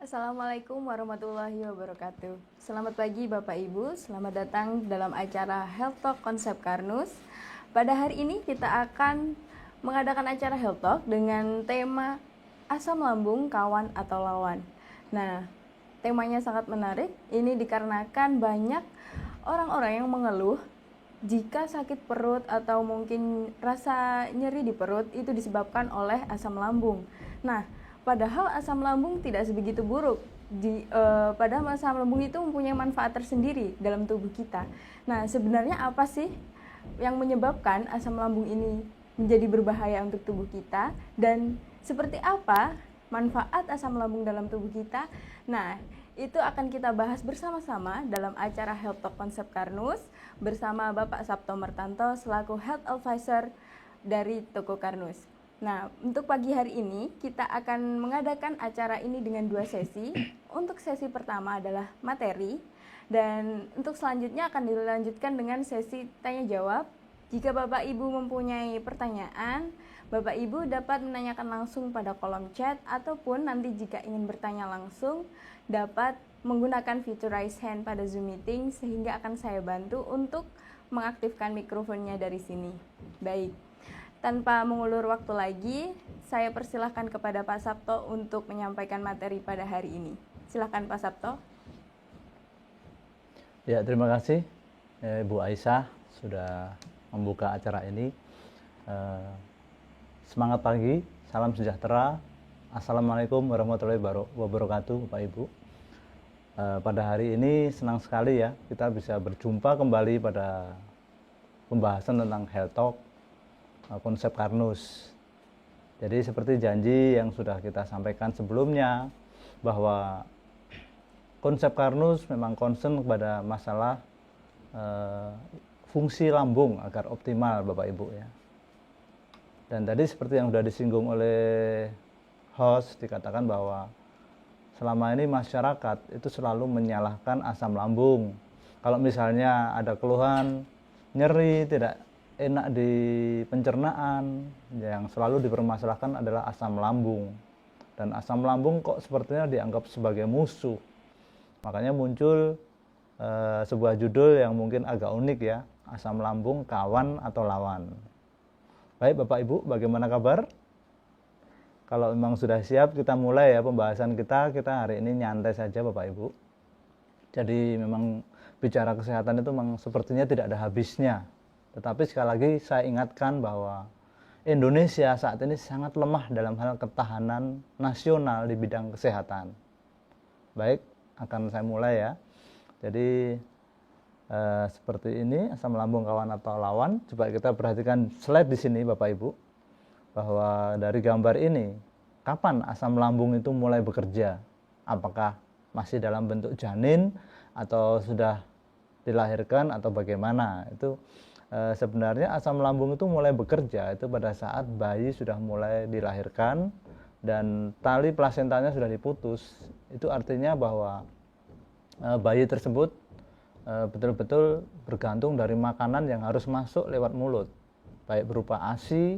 Assalamualaikum warahmatullahi wabarakatuh. Selamat pagi Bapak Ibu, selamat datang dalam acara Health Talk Konsep Karnus. Pada hari ini kita akan mengadakan acara Health Talk dengan tema asam lambung kawan atau lawan. Nah, temanya sangat menarik. Ini dikarenakan banyak orang-orang yang mengeluh jika sakit perut atau mungkin rasa nyeri di perut itu disebabkan oleh asam lambung. Nah, padahal asam lambung tidak sebegitu buruk. Padahal asam lambung itu mempunyai manfaat tersendiri dalam tubuh kita. Nah, sebenarnya apa sih yang menyebabkan asam lambung ini menjadi berbahaya untuk tubuh kita, dan seperti apa manfaat asam lambung dalam tubuh kita? Nah, itu akan kita bahas bersama-sama dalam acara Health Talk Konsep Karnus bersama Bapak Sabto Mertanto selaku Health Advisor dari Toko Karnus. Nah, untuk pagi hari ini kita akan mengadakan acara ini dengan 2 sesi. Untuk sesi pertama adalah materi, dan untuk selanjutnya akan dilanjutkan dengan sesi tanya jawab. Jika Bapak Ibu mempunyai pertanyaan, Bapak Ibu dapat menanyakan langsung pada kolom chat, ataupun nanti jika ingin bertanya langsung dapat menggunakan fitur raise hand pada Zoom meeting, sehingga akan saya bantu untuk mengaktifkan mikrofonnya dari sini. Baik, tanpa mengulur waktu lagi, saya persilahkan kepada Pak Sabto untuk menyampaikan materi pada hari ini. Silakan Pak Sabto. Ya, terima kasih Ibu Aisyah sudah membuka acara ini. Semangat pagi, salam sejahtera. Assalamualaikum warahmatullahi wabarakatuh, Bapak Ibu. Pada hari ini senang sekali ya kita bisa berjumpa kembali pada pembahasan tentang Health Talk Konsep Karnus. Jadi seperti janji yang sudah kita sampaikan sebelumnya, bahwa konsep Karnus memang concern kepada masalah fungsi lambung agar optimal, Bapak Ibu ya. Dan tadi seperti yang sudah disinggung oleh host, dikatakan bahwa selama ini masyarakat itu selalu menyalahkan asam lambung. Kalau misalnya ada keluhan nyeri, tidak enak di pencernaan, yang selalu dipermasalahkan adalah asam lambung. Dan asam lambung kok sepertinya dianggap sebagai musuh. Makanya muncul sebuah judul yang mungkin agak unik ya, asam lambung kawan atau lawan. Baik Bapak Ibu, bagaimana kabar? Kalau memang sudah siap, kita mulai ya pembahasan kita hari ini nyantai saja Bapak Ibu. Jadi memang bicara kesehatan itu memang sepertinya tidak ada habisnya. Tetapi sekali lagi saya ingatkan bahwa Indonesia saat ini sangat lemah dalam hal ketahanan nasional di bidang kesehatan. Baik, akan saya mulai ya. Jadi seperti ini, asam lambung kawan atau lawan. Coba kita perhatikan slide di sini Bapak Ibu, bahwa dari gambar ini, kapan asam lambung itu mulai bekerja? Apakah masih dalam bentuk janin atau sudah dilahirkan atau bagaimana? Itu sebenarnya asam lambung itu mulai bekerja itu pada saat bayi sudah mulai dilahirkan dan tali plasentanya sudah diputus. Itu artinya bahwa bayi tersebut betul-betul bergantung dari makanan yang harus masuk lewat mulut, baik berupa ASI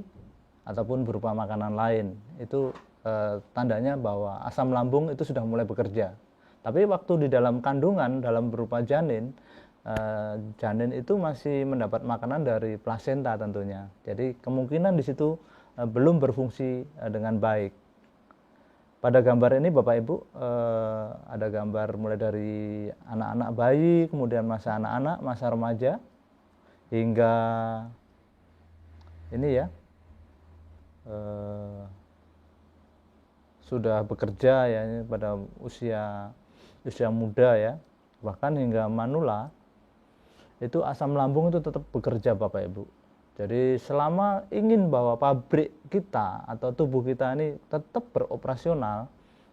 ataupun berupa makanan lain. Itu tandanya bahwa asam lambung itu sudah mulai bekerja. Tapi waktu di dalam kandungan, dalam berupa janin, janin itu masih mendapat makanan dari plasenta tentunya. Jadi kemungkinan di situ belum berfungsi dengan baik. Pada gambar ini Bapak Ibu ada gambar mulai dari anak-anak bayi, kemudian masa anak-anak, masa remaja, hingga ini ya, sudah bekerja ya, pada usia muda ya, bahkan hingga manula itu asam lambung itu tetap bekerja Bapak Ibu. Jadi selama ingin bahwa pabrik kita atau tubuh kita ini tetap beroperasional,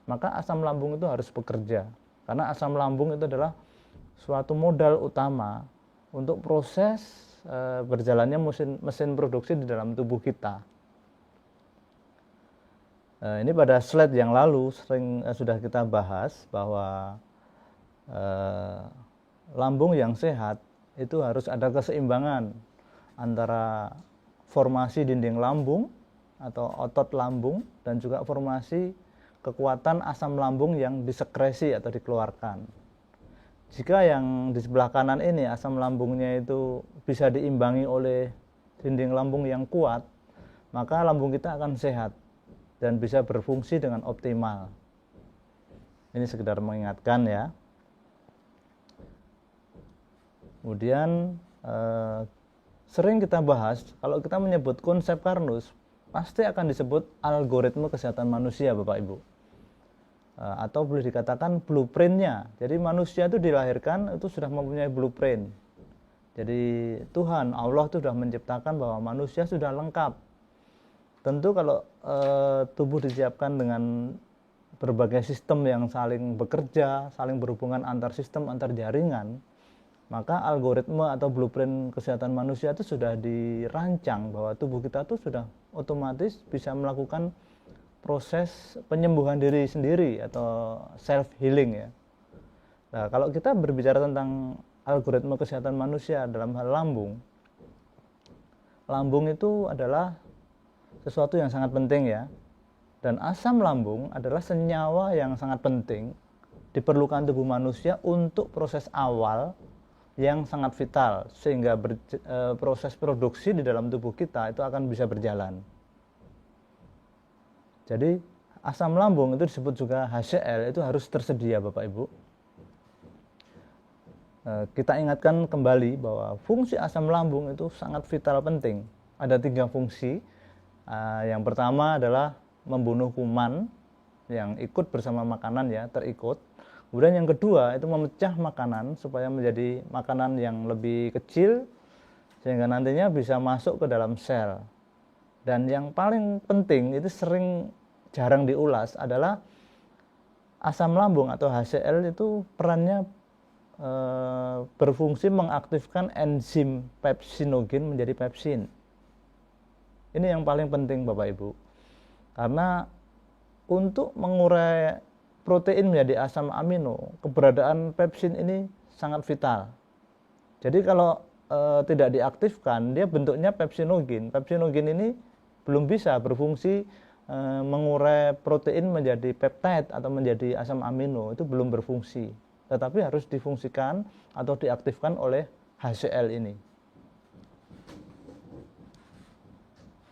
maka asam lambung itu harus bekerja, karena asam lambung itu adalah suatu modal utama untuk proses berjalannya mesin produksi di dalam tubuh kita. Ini pada slide yang lalu sudah kita bahas bahwa lambung yang sehat itu harus ada keseimbangan antara formasi dinding lambung atau otot lambung dan juga formasi kekuatan asam lambung yang disekresi atau dikeluarkan. Jika yang di sebelah kanan ini asam lambungnya itu bisa diimbangi oleh dinding lambung yang kuat, maka lambung kita akan sehat dan bisa berfungsi dengan optimal. Ini sekedar mengingatkan ya. Kemudian sering kita bahas, kalau kita menyebut konsep Carnus, pasti akan disebut algoritma kesehatan manusia, Bapak Ibu. Atau boleh dikatakan blueprintnya. Jadi manusia itu dilahirkan itu sudah mempunyai blueprint. Jadi Tuhan, Allah itu sudah menciptakan bahwa manusia sudah lengkap. Tentu kalau tubuh disiapkan dengan berbagai sistem yang saling bekerja, saling berhubungan antar sistem, antar jaringan, maka algoritma atau blueprint kesehatan manusia itu sudah dirancang bahwa tubuh kita itu sudah otomatis bisa melakukan proses penyembuhan diri sendiri atau self healing ya. Nah, kalau kita berbicara tentang algoritma kesehatan manusia dalam hal lambung, lambung itu adalah sesuatu yang sangat penting ya. Dan asam lambung adalah senyawa yang sangat penting diperlukan tubuh manusia untuk proses awal yang sangat vital sehingga proses produksi di dalam tubuh kita itu akan bisa berjalan. Jadi asam lambung itu disebut juga HCl itu harus tersedia Bapak Ibu. Kita ingatkan kembali bahwa fungsi asam lambung itu sangat vital penting. Ada 3 fungsi. Yang pertama adalah membunuh kuman yang ikut bersama makanan ya, terikut. Kemudian yang kedua itu memecah makanan supaya menjadi makanan yang lebih kecil sehingga nantinya bisa masuk ke dalam sel. Dan yang paling penting itu jarang diulas adalah asam lambung atau HCl itu perannya berfungsi mengaktifkan enzim pepsinogen menjadi pepsin. Ini yang paling penting Bapak Ibu. Karena untuk mengurai protein menjadi asam amino, keberadaan pepsin ini sangat vital. Jadi kalau tidak diaktifkan, dia bentuknya pepsinogen. Pepsinogen ini belum bisa berfungsi mengurai protein menjadi peptide atau menjadi asam amino, itu belum berfungsi. Tetapi harus difungsikan atau diaktifkan oleh HCl ini.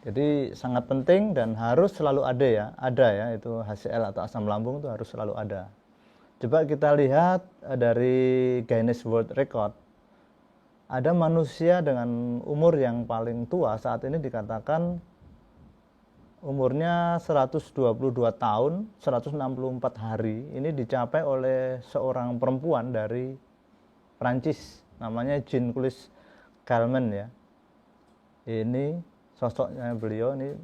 Jadi sangat penting dan harus selalu ada ya, itu HCl atau asam lambung itu harus selalu ada. Coba kita lihat dari Guinness World Record. Ada manusia dengan umur yang paling tua saat ini dikatakan umurnya 122 tahun, 164 hari. Ini dicapai oleh seorang perempuan dari Prancis, namanya Jean-Claude Calment ya. Ini sosoknya beliau ini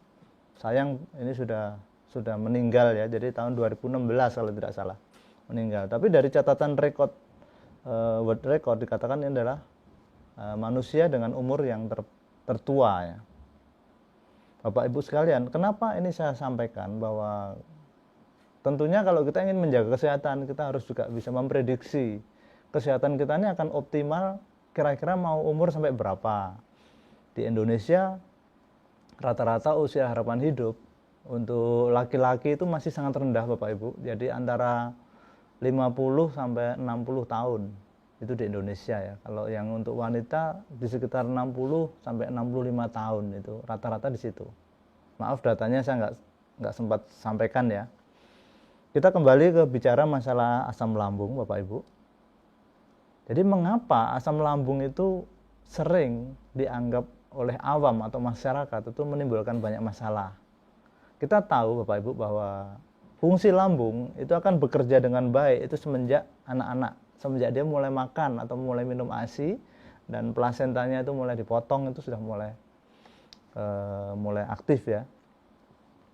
sayang ini sudah meninggal ya. Jadi tahun 2016 kalau tidak salah meninggal. Tapi dari catatan rekod World Record dikatakan ini adalah manusia dengan umur yang tertua ya. Bapak Ibu sekalian, kenapa ini saya sampaikan bahwa tentunya kalau kita ingin menjaga kesehatan, kita harus juga bisa memprediksi kesehatan kita ini akan optimal kira-kira mau umur sampai berapa. Di Indonesia rata-rata usia harapan hidup untuk laki-laki itu masih sangat rendah Bapak Ibu. Jadi antara 50 sampai 60 tahun itu di Indonesia ya. Kalau yang untuk wanita di sekitar 60 sampai 65 tahun itu rata-rata di situ. Maaf datanya saya nggak sempat sampaikan ya. Kita kembali ke bicara masalah asam lambung Bapak Ibu. Jadi mengapa asam lambung itu sering dianggap oleh awam atau masyarakat itu menimbulkan banyak masalah. Kita tahu Bapak Ibu bahwa fungsi lambung itu akan bekerja dengan baik itu semenjak anak-anak. Semenjak dia mulai makan atau mulai minum ASI dan plasentanya itu mulai dipotong itu sudah mulai aktif ya.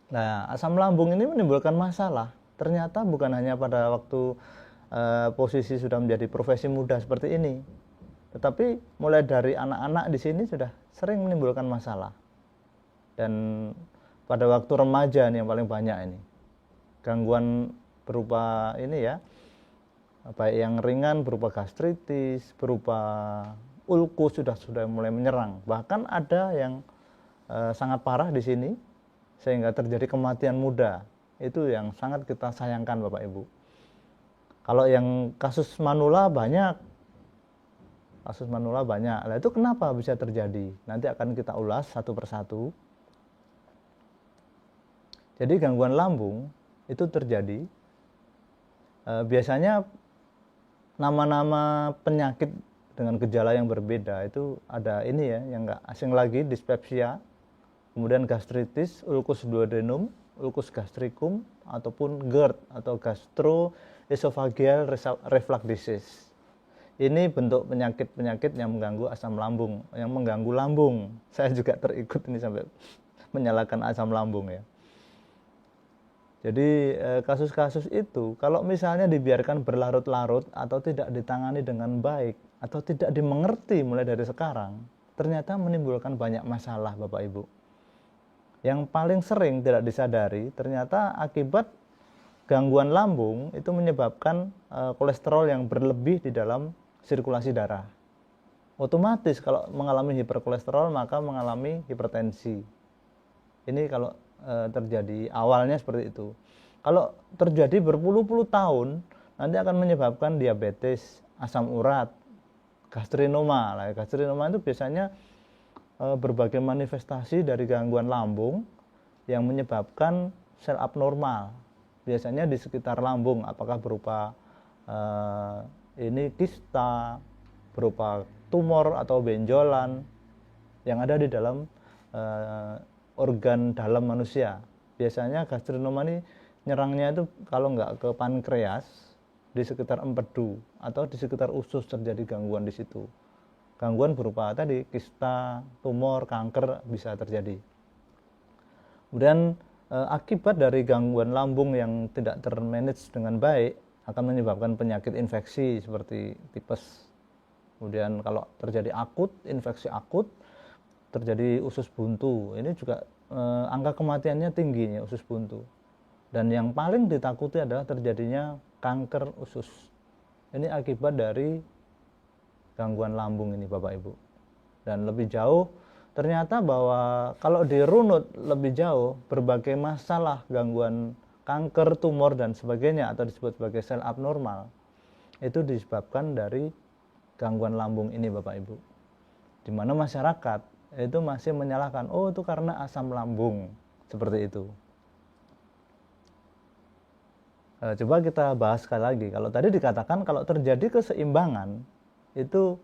Nah, asam lambung ini menimbulkan masalah. Ternyata bukan hanya pada waktu posisi sudah menjadi profesi muda seperti ini, tetapi mulai dari anak-anak di sini sudah sering menimbulkan masalah. Dan pada waktu remaja ini yang paling banyak ini gangguan berupa ini ya. Baik yang ringan berupa gastritis, berupa ulkus sudah mulai menyerang. Bahkan ada yang sangat parah di sini sehingga terjadi kematian muda. Itu yang sangat kita sayangkan Bapak Ibu. Kalau yang kasus manula banyak. Kasus manula banyak. Nah, itu kenapa bisa terjadi? Nanti akan kita ulas satu persatu. Jadi gangguan lambung itu terjadi biasanya nama-nama penyakit dengan gejala yang berbeda itu ada ini ya, yang nggak asing lagi, dispepsia, kemudian gastritis, ulcus duodenum, ulcus gastricum, ataupun GERD atau gastroesophageal reflux disease. Ini bentuk penyakit-penyakit yang mengganggu asam lambung, yang mengganggu lambung. Saya juga terikut ini sampai menyalakan asam lambung ya. Jadi kasus-kasus itu kalau misalnya dibiarkan berlarut-larut atau tidak ditangani dengan baik atau tidak dimengerti mulai dari sekarang, ternyata menimbulkan banyak masalah Bapak Ibu. Yang paling sering tidak disadari ternyata akibat gangguan lambung itu menyebabkan kolesterol yang berlebih di dalam sirkulasi darah. Otomatis kalau mengalami hiperkolesterol maka mengalami hipertensi. Ini kalau terjadi awalnya seperti itu. Kalau terjadi berpuluh-puluh tahun nanti akan menyebabkan diabetes, asam urat, gastrinoma. Nah, gastrinoma itu biasanya berbagai manifestasi dari gangguan lambung yang menyebabkan sel abnormal. Biasanya di sekitar lambung, apakah berupa ini kista, berupa tumor atau benjolan yang ada di dalam organ dalam manusia. Biasanya gastrinoma ini nyerangnya itu kalau nggak ke pankreas, di sekitar empedu atau di sekitar usus terjadi gangguan di situ. Gangguan berupa tadi kista, tumor, kanker bisa terjadi. Kemudian akibat dari gangguan lambung yang tidak termanage dengan baik akan menyebabkan penyakit infeksi seperti tipes. Kemudian kalau terjadi akut, infeksi akut, terjadi usus buntu. Ini juga angka kematiannya tingginya usus buntu. Dan yang paling ditakuti adalah terjadinya kanker usus. Ini akibat dari gangguan lambung ini Bapak Ibu. Dan lebih jauh ternyata bahwa kalau dirunut lebih jauh berbagai masalah gangguan kanker, tumor dan sebagainya atau disebut sebagai sel abnormal itu disebabkan dari gangguan lambung ini Bapak Ibu. Di mana masyarakat itu masih menyalahkan, oh itu karena asam lambung, seperti itu. Coba kita bahas sekali lagi. Kalau tadi dikatakan kalau terjadi keseimbangan itu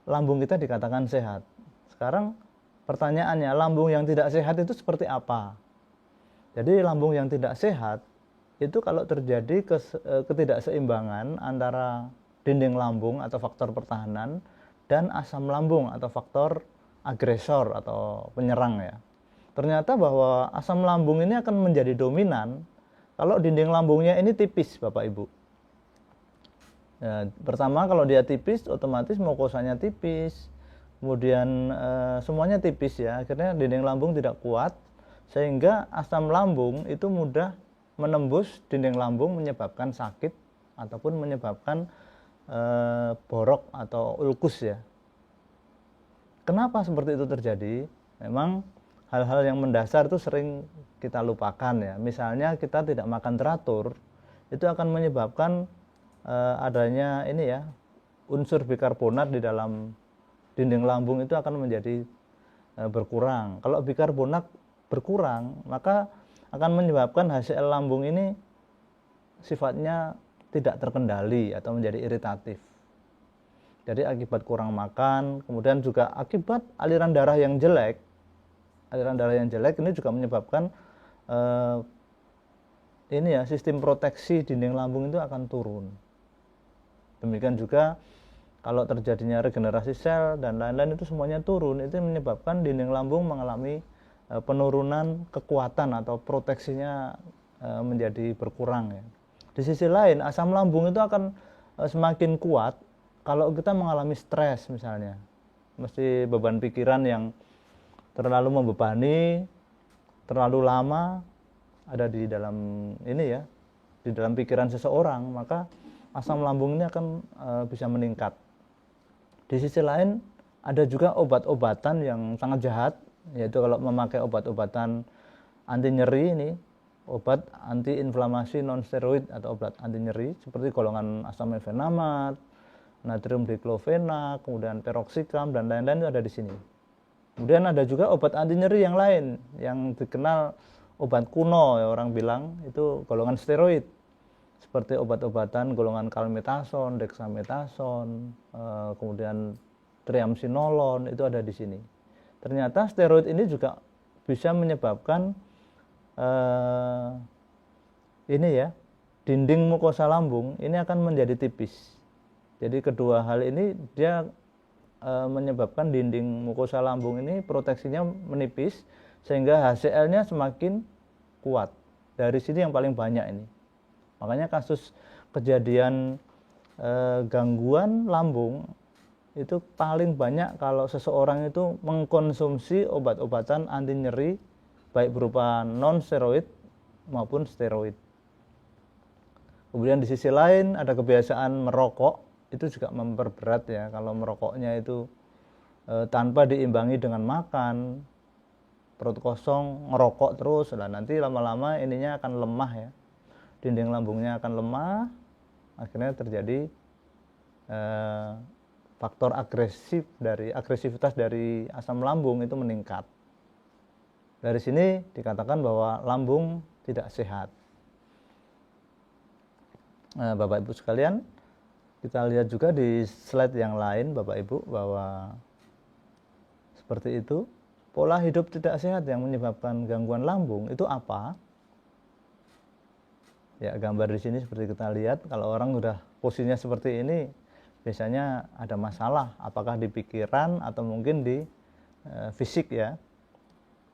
lambung kita dikatakan sehat. Sekarang pertanyaannya, lambung yang tidak sehat itu seperti apa? Jadi lambung yang tidak sehat itu kalau terjadi ketidakseimbangan antara dinding lambung atau faktor pertahanan dan asam lambung atau faktor agresor atau penyerang ya. Ternyata bahwa asam lambung ini akan menjadi dominan kalau dinding lambungnya ini tipis Bapak Ibu. Ya, pertama kalau dia tipis otomatis mukosanya tipis, kemudian semuanya tipis ya, akhirnya dinding lambung tidak kuat sehingga asam lambung itu mudah menembus dinding lambung menyebabkan sakit ataupun menyebabkan borok atau ulkus ya. Kenapa seperti itu terjadi? Memang hal-hal yang mendasar itu sering kita lupakan ya. Misalnya kita tidak makan teratur, itu akan menyebabkan adanya ini ya, unsur bikarbonat di dalam dinding lambung itu akan menjadi berkurang. Kalau bikarbonat berkurang, maka akan menyebabkan HCl lambung ini sifatnya tidak terkendali atau menjadi iritatif. Jadi akibat kurang makan, kemudian juga akibat aliran darah yang jelek. Aliran darah yang jelek ini juga menyebabkan ini ya, sistem proteksi dinding lambung itu akan turun. Demikian juga kalau terjadinya regenerasi sel dan lain-lain itu semuanya turun, itu menyebabkan dinding lambung mengalami penurunan kekuatan atau proteksinya menjadi berkurang ya. Di sisi lain asam lambung itu akan semakin kuat kalau kita mengalami stres misalnya. Mesti beban pikiran yang terlalu membebani, terlalu lama ada di dalam ini ya, di dalam pikiran seseorang, maka asam lambung ini akan bisa meningkat. Di sisi lain ada juga obat-obatan yang sangat jahat, yaitu kalau memakai obat-obatan anti nyeri ini obat antiinflamasi non steroid atau obat anti nyeri seperti golongan asam efenamat, natrium diklofenak, kemudian peroxicam dan lain-lain itu ada di sini. Kemudian ada juga obat anti nyeri yang lain yang dikenal obat kuno ya orang bilang itu golongan steroid seperti obat-obatan golongan kalmetason, dexamethasone, kemudian triamcinolone itu ada di sini. Ternyata steroid ini juga bisa menyebabkan ini ya, dinding mukosa lambung ini akan menjadi tipis. Jadi kedua hal ini dia menyebabkan dinding mukosa lambung ini proteksinya menipis sehingga HCl-nya semakin kuat. Dari sini yang paling banyak ini. Makanya kasus kejadian gangguan lambung itu paling banyak kalau seseorang itu mengkonsumsi obat-obatan anti nyeri baik berupa non steroid maupun steroid. Kemudian di sisi lain ada kebiasaan merokok, itu juga memperberat ya. Kalau merokoknya itu tanpa diimbangi dengan makan, perut kosong, ngerokok terus, lah nanti lama-lama ininya akan lemah ya. Dinding lambungnya akan lemah, akhirnya terjadi faktor agresivitas dari asam lambung itu meningkat. Dari sini dikatakan bahwa lambung tidak sehat. Bapak Ibu sekalian, kita lihat juga di slide yang lain Bapak Ibu bahwa seperti itu, pola hidup tidak sehat yang menyebabkan gangguan lambung itu apa? Ya, gambar di sini seperti kita lihat, kalau orang udah posisinya seperti ini biasanya ada masalah, apakah di pikiran atau mungkin di fisik ya.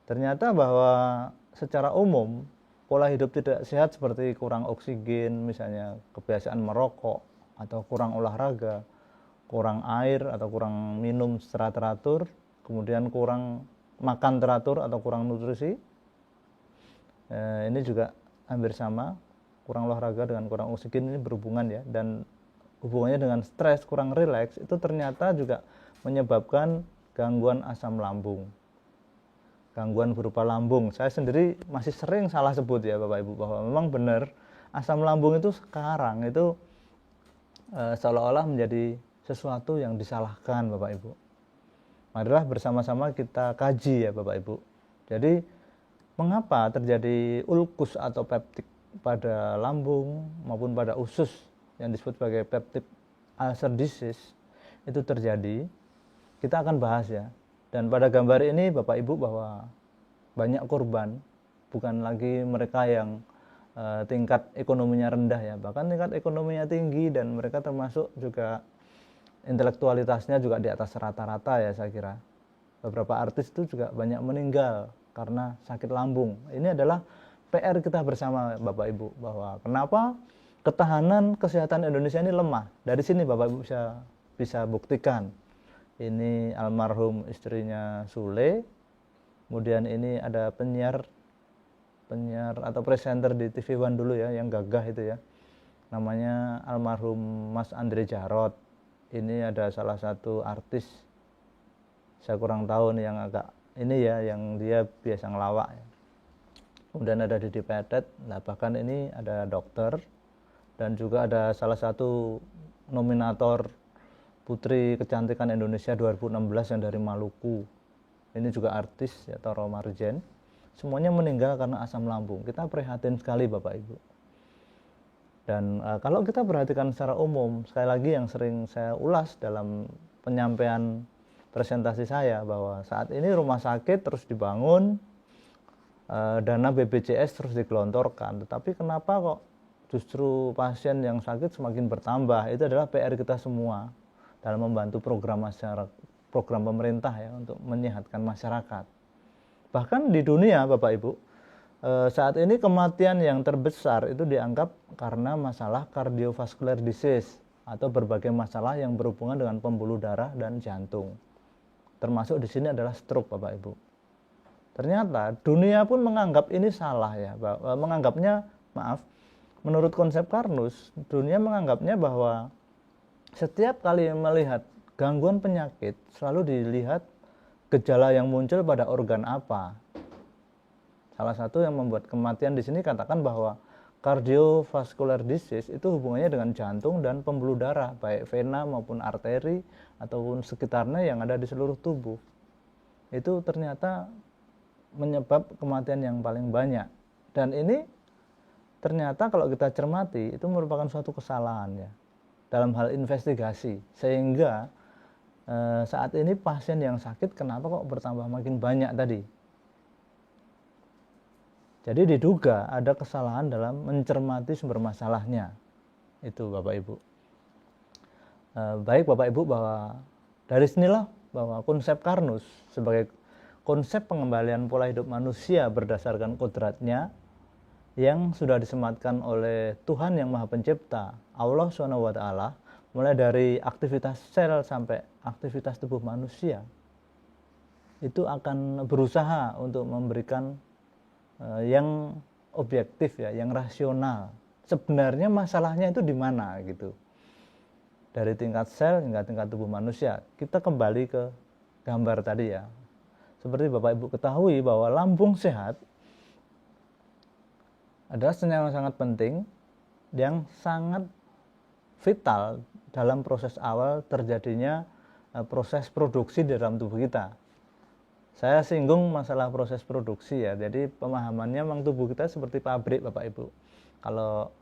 Ternyata bahwa secara umum pola hidup tidak sehat seperti kurang oksigen, misalnya kebiasaan merokok atau kurang olahraga, kurang air atau kurang minum secara teratur, kemudian kurang makan teratur atau kurang nutrisi, ini juga hampir sama. Kurang olahraga dengan kurang oksigen ini berhubungan ya, dan hubungannya dengan stres, kurang rileks itu ternyata juga menyebabkan gangguan asam lambung, gangguan berupa lambung. Saya sendiri masih sering salah sebut ya Bapak Ibu, bahwa memang benar asam lambung itu sekarang itu seolah-olah menjadi sesuatu yang disalahkan Bapak Ibu. Marilah bersama-sama kita kaji ya Bapak Ibu. Jadi mengapa terjadi ulkus atau peptik pada lambung maupun pada usus yang disebut sebagai peptic ulcer disease itu terjadi, kita akan bahas ya. Dan pada gambar ini Bapak Ibu bahwa banyak korban, bukan lagi mereka yang tingkat ekonominya rendah ya, bahkan tingkat ekonominya tinggi dan mereka termasuk juga intelektualitasnya juga di atas rata-rata ya saya kira. Beberapa artis itu juga banyak meninggal karena sakit lambung. Ini adalah PR kita bersama Bapak Ibu, bahwa kenapa ketahanan kesehatan Indonesia ini lemah. Dari sini Bapak Ibu bisa buktikan. Ini almarhum istrinya Sule, kemudian ini ada penyiar atau presenter di TV One dulu ya, yang gagah itu ya, namanya almarhum Mas Andre Jarot. Ini ada salah satu artis, saya kurang tahu nih yang agak ini ya, yang dia biasa ngelawak ya. Kemudian ada Didi Petet, nah bahkan ini ada dokter, dan juga ada salah satu nominator Putri Kecantikan Indonesia 2016 yang dari Maluku. Ini juga artis ya, Toro Marjen. Semuanya meninggal karena asam lambung. Kita prihatin sekali Bapak Ibu. Dan kalau kita perhatikan secara umum, sekali lagi yang sering saya ulas dalam penyampaian presentasi saya, bahwa saat ini rumah sakit terus dibangun, dana BPJS terus digelontorkan, tetapi kenapa kok justru pasien yang sakit semakin bertambah? Itu adalah PR kita semua dalam membantu program pemerintah ya untuk menyehatkan masyarakat. Bahkan di dunia Bapak Ibu, saat ini kematian yang terbesar itu dianggap karena masalah cardiovascular disease atau berbagai masalah yang berhubungan dengan pembuluh darah dan jantung. Termasuk di sini adalah stroke Bapak Ibu. Ternyata dunia pun menganggap ini salah ya, menurut konsep Karnus, dunia menganggapnya bahwa setiap kali melihat gangguan penyakit selalu dilihat gejala yang muncul pada organ apa. Salah satu yang membuat kematian di sini katakan bahwa cardiovascular disease itu hubungannya dengan jantung dan pembuluh darah, baik vena maupun arteri ataupun sekitarnya yang ada di seluruh tubuh. Itu ternyata menyebab kematian yang paling banyak. Dan ini ternyata kalau kita cermati itu merupakan suatu kesalahan ya dalam hal investigasi, sehingga saat ini pasien yang sakit kenapa kok bertambah makin banyak tadi. Jadi diduga ada kesalahan dalam mencermati sumber masalahnya. Itu Bapak Ibu. Baik Bapak Ibu, bahwa dari sinilah bahwa konsep Karnus sebagai konsep pengembalian pola hidup manusia berdasarkan kodratnya yang sudah disematkan oleh Tuhan yang Maha Pencipta, Allah SWT, mulai dari aktivitas sel sampai aktivitas tubuh manusia, itu akan berusaha untuk memberikan yang objektif ya, yang rasional. Sebenarnya masalahnya itu di mana gitu. Dari tingkat sel hingga tingkat tubuh manusia. Kita kembali ke gambar tadi ya. Seperti Bapak Ibu ketahui bahwa lambung sehat adalah senyawa yang sangat penting, yang sangat vital dalam proses awal terjadinya proses produksi di dalam tubuh kita. Saya singgung masalah proses produksi ya, jadi pemahamannya memang tubuh kita seperti pabrik Bapak Ibu. Kalau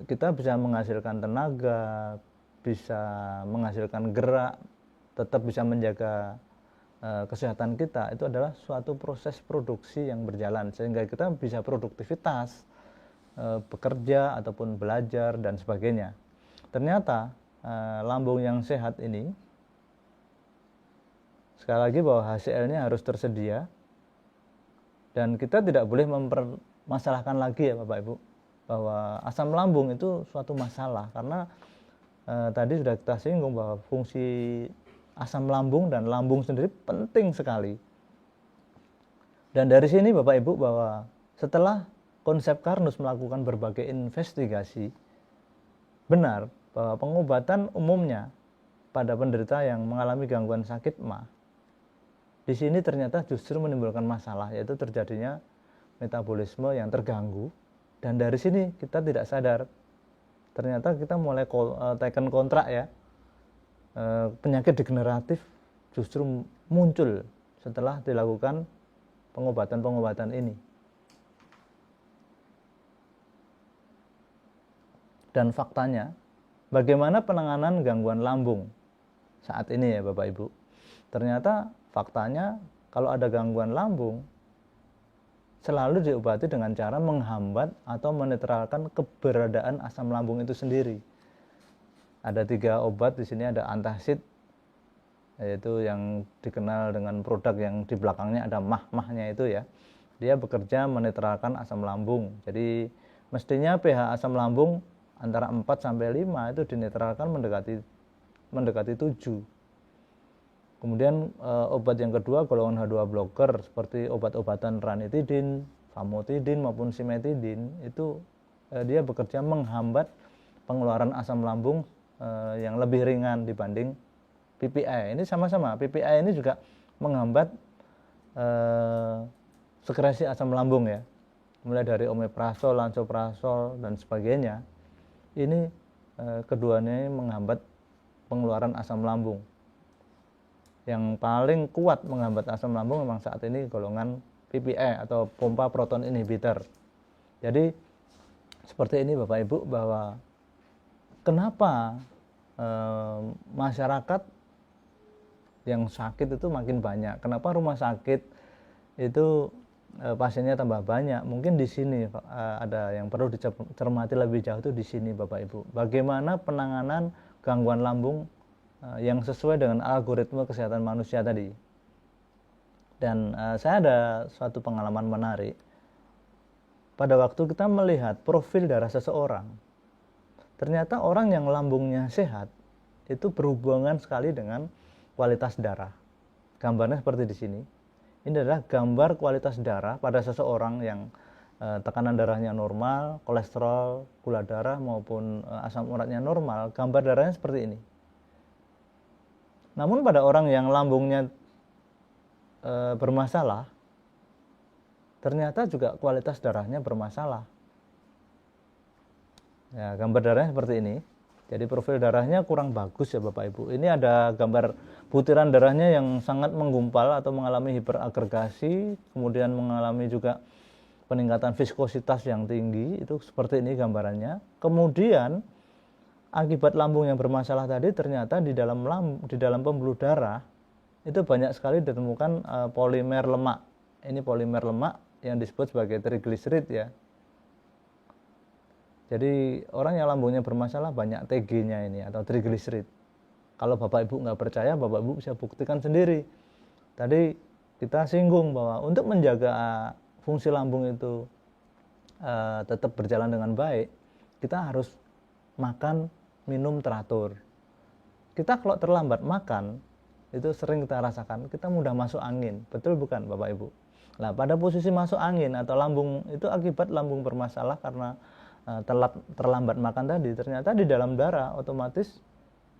kita bisa menghasilkan tenaga, bisa menghasilkan gerak, tetap bisa menjaga kesehatan kita, itu adalah suatu proses produksi yang berjalan, sehingga kita bisa produktivitas, bekerja ataupun belajar dan sebagainya. Ternyata lambung yang sehat ini, sekali lagi bahwa HCl-nya harus tersedia, dan kita tidak boleh mempermasalahkan lagi ya Bapak Ibu, bahwa asam lambung itu suatu masalah, karena tadi sudah kita singgung bahwa fungsi asam lambung dan lambung sendiri penting sekali. Dan dari sini Bapak Ibu, bahwa setelah konsep Karnus melakukan berbagai investigasi, benar bahwa pengobatan umumnya pada penderita yang mengalami gangguan sakit MA di sini ternyata justru menimbulkan masalah, yaitu terjadinya metabolisme yang terganggu. Dan dari sini kita tidak sadar, ternyata kita mulai teken kontrak ya, penyakit degeneratif justru muncul setelah dilakukan pengobatan-pengobatan ini. Dan faktanya, bagaimana penanganan gangguan lambung saat ini ya Bapak Ibu? Ternyata faktanya kalau ada gangguan lambung selalu diobati dengan cara menghambat atau menetralkan keberadaan asam lambung itu sendiri. Ada 3 obat di sini, ada antacid, yaitu yang dikenal dengan produk yang di belakangnya ada mah-mahnya itu ya. Dia bekerja menetralkan asam lambung. Jadi mestinya pH asam lambung antara 4 sampai 5 itu dinetralkan mendekati 7. Kemudian obat yang kedua golongan H2 blocker seperti obat-obatan ranitidin, famotidin maupun simetidin, itu dia bekerja menghambat pengeluaran asam lambung yang lebih ringan dibanding PPI. Ini sama-sama, PPI ini juga menghambat sekresi asam lambung ya. Mulai dari omeprazol, lansoprazol dan sebagainya. Ini keduanya menghambat pengeluaran asam lambung. Yang paling kuat menghambat asam lambung memang saat ini golongan PPI atau pompa proton inhibitor. Jadi seperti ini Bapak Ibu, bahwa kenapa masyarakat yang sakit itu makin banyak, kenapa rumah sakit itu pasiennya tambah banyak. Mungkin di sini ada yang perlu dicermati lebih jauh, itu di sini Bapak Ibu. Bagaimana penanganan gangguan lambung yang sesuai dengan algoritma kesehatan manusia tadi. Dan saya ada suatu pengalaman menarik. Pada waktu kita melihat profil darah seseorang, ternyata orang yang lambungnya sehat itu berhubungan sekali dengan kualitas darah. Gambarnya seperti di sini. Ini adalah gambar kualitas darah pada seseorang yang tekanan darahnya normal, kolesterol, gula darah maupun asam uratnya normal. Gambar darahnya seperti ini. Namun pada orang yang lambungnya bermasalah, ternyata juga kualitas darahnya bermasalah. Ya, gambar darahnya seperti ini. Jadi profil darahnya kurang bagus ya Bapak Ibu. Ini ada gambar butiran darahnya yang sangat menggumpal atau mengalami hiperagregasi, kemudian mengalami juga peningkatan viskositas yang tinggi, itu seperti ini gambarannya. Kemudian akibat lambung yang bermasalah tadi ternyata di dalam pembuluh darah itu banyak sekali ditemukan polimer lemak. Ini polimer lemak yang disebut sebagai trigliserid ya. Jadi orang yang lambungnya bermasalah banyak TG-nya ini atau trigliserid. Kalau Bapak Ibu nggak percaya, Bapak Ibu bisa buktikan sendiri. Tadi kita singgung bahwa untuk menjaga fungsi lambung itu tetap berjalan dengan baik, kita harus makan, minum teratur. Kita kalau terlambat makan, itu sering kita rasakan, kita mudah masuk angin. Betul bukan Bapak Ibu? Nah, pada posisi masuk angin atau lambung itu akibat lambung bermasalah karena terlambat makan tadi, ternyata di dalam darah otomatis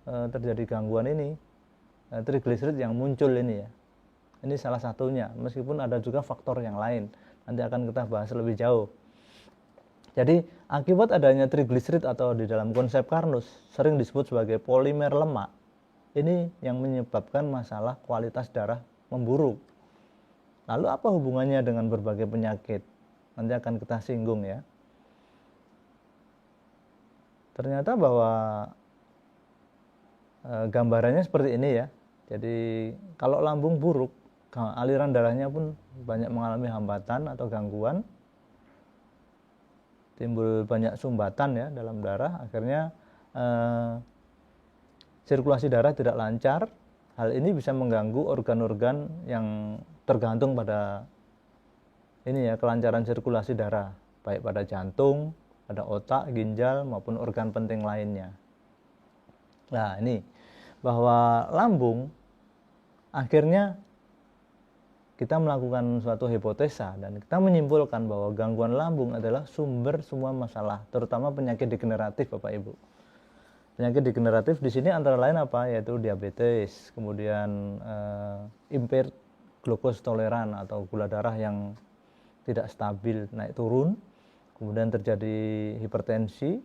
terjadi gangguan ini, trigliserid yang muncul ini ya. Ini salah satunya, meskipun ada juga faktor yang lain. Nanti akan kita bahas lebih jauh. Jadi akibat adanya trigliserid atau di dalam konsep Karnus sering disebut sebagai polimer lemak, ini yang menyebabkan masalah kualitas darah memburuk. Lalu apa hubungannya dengan berbagai penyakit? Nanti akan kita singgung ya. Ternyata bahwa gambarannya seperti ini ya. Jadi kalau lambung buruk, aliran darahnya pun banyak mengalami hambatan atau gangguan, timbul banyak sumbatan ya dalam darah, akhirnya sirkulasi darah tidak lancar. Hal ini bisa mengganggu organ-organ yang tergantung pada ini ya, kelancaran sirkulasi darah, baik pada jantung, pada otak, ginjal, maupun organ penting lainnya. Nah ini, bahwa lambung, akhirnya kita melakukan suatu hipotesa dan kita menyimpulkan bahwa gangguan lambung adalah sumber semua masalah, terutama penyakit degeneratif Bapak Ibu. Penyakit degeneratif di sini antara lain apa? Yaitu diabetes, kemudian impaired glucose toleran atau gula darah yang tidak stabil, naik turun. Kemudian terjadi hipertensi,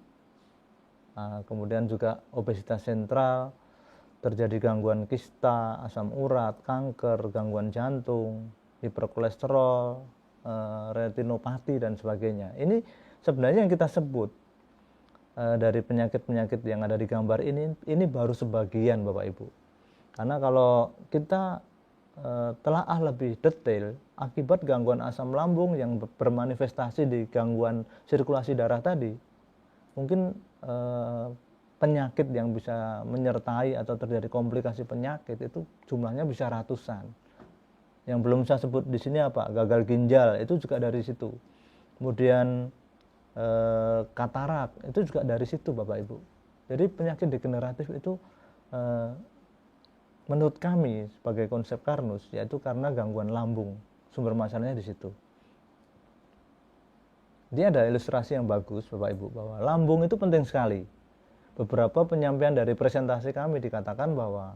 kemudian juga obesitas sentral, terjadi gangguan kista, asam urat, kanker, gangguan jantung, hiperkolesterol, retinopati dan sebagainya. Ini sebenarnya yang kita sebut dari penyakit-penyakit yang ada di gambar ini baru sebagian Bapak Ibu. Karena kalau kita telaah lebih detail, akibat gangguan asam lambung yang bermanifestasi di gangguan sirkulasi darah tadi, mungkin penyakit yang bisa menyertai atau terjadi komplikasi penyakit itu jumlahnya bisa ratusan. Yang belum saya sebut di sini apa? Gagal ginjal itu juga dari situ. Kemudian katarak itu juga dari situ Bapak Ibu. Jadi penyakit degeneratif itu menurut kami sebagai konsep Karnus yaitu karena gangguan lambung, sumber masalahnya di situ. Dia ada ilustrasi yang bagus Bapak Ibu bahwa lambung itu penting sekali. Beberapa penyampaian dari presentasi kami dikatakan bahwa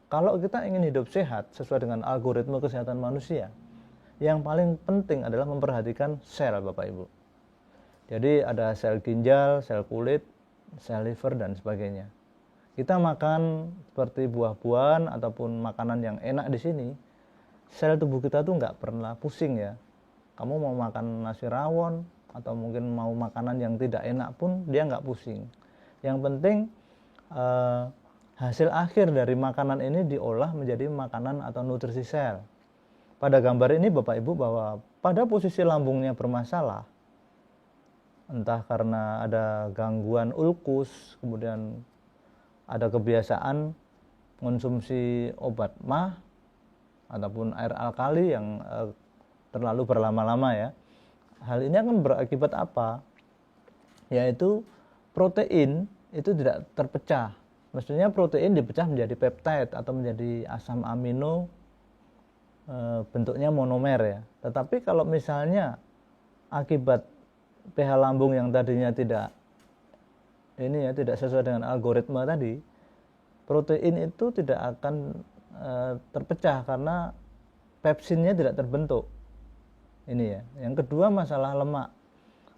kalau kita ingin hidup sehat sesuai dengan algoritma kesehatan manusia, yang paling penting adalah memperhatikan sel Bapak Ibu. Jadi ada sel ginjal, sel kulit, sel liver dan sebagainya. Kita makan seperti buah-buahan ataupun makanan yang enak di sini, sel tubuh kita tuh nggak pernah pusing ya. Kamu mau makan nasi rawon atau mungkin mau makanan yang tidak enak pun dia nggak pusing. Yang penting hasil akhir dari makanan ini diolah menjadi makanan atau nutrisi sel. Pada gambar ini Bapak Ibu bahwa pada posisi lambungnya bermasalah, entah karena ada gangguan ulkus, kemudian ada kebiasaan mengonsumsi obat mah ataupun air alkali yang terlalu berlama-lama ya. Hal ini akan berakibat apa? Yaitu protein itu tidak terpecah. Mestinya protein dipecah menjadi peptide atau menjadi asam amino bentuknya monomer ya. Tetapi kalau misalnya akibat pH lambung yang tadinya tidak sesuai dengan algoritma tadi, protein itu tidak akan terpecah karena pepsinnya tidak terbentuk. Ini ya. Yang kedua masalah lemak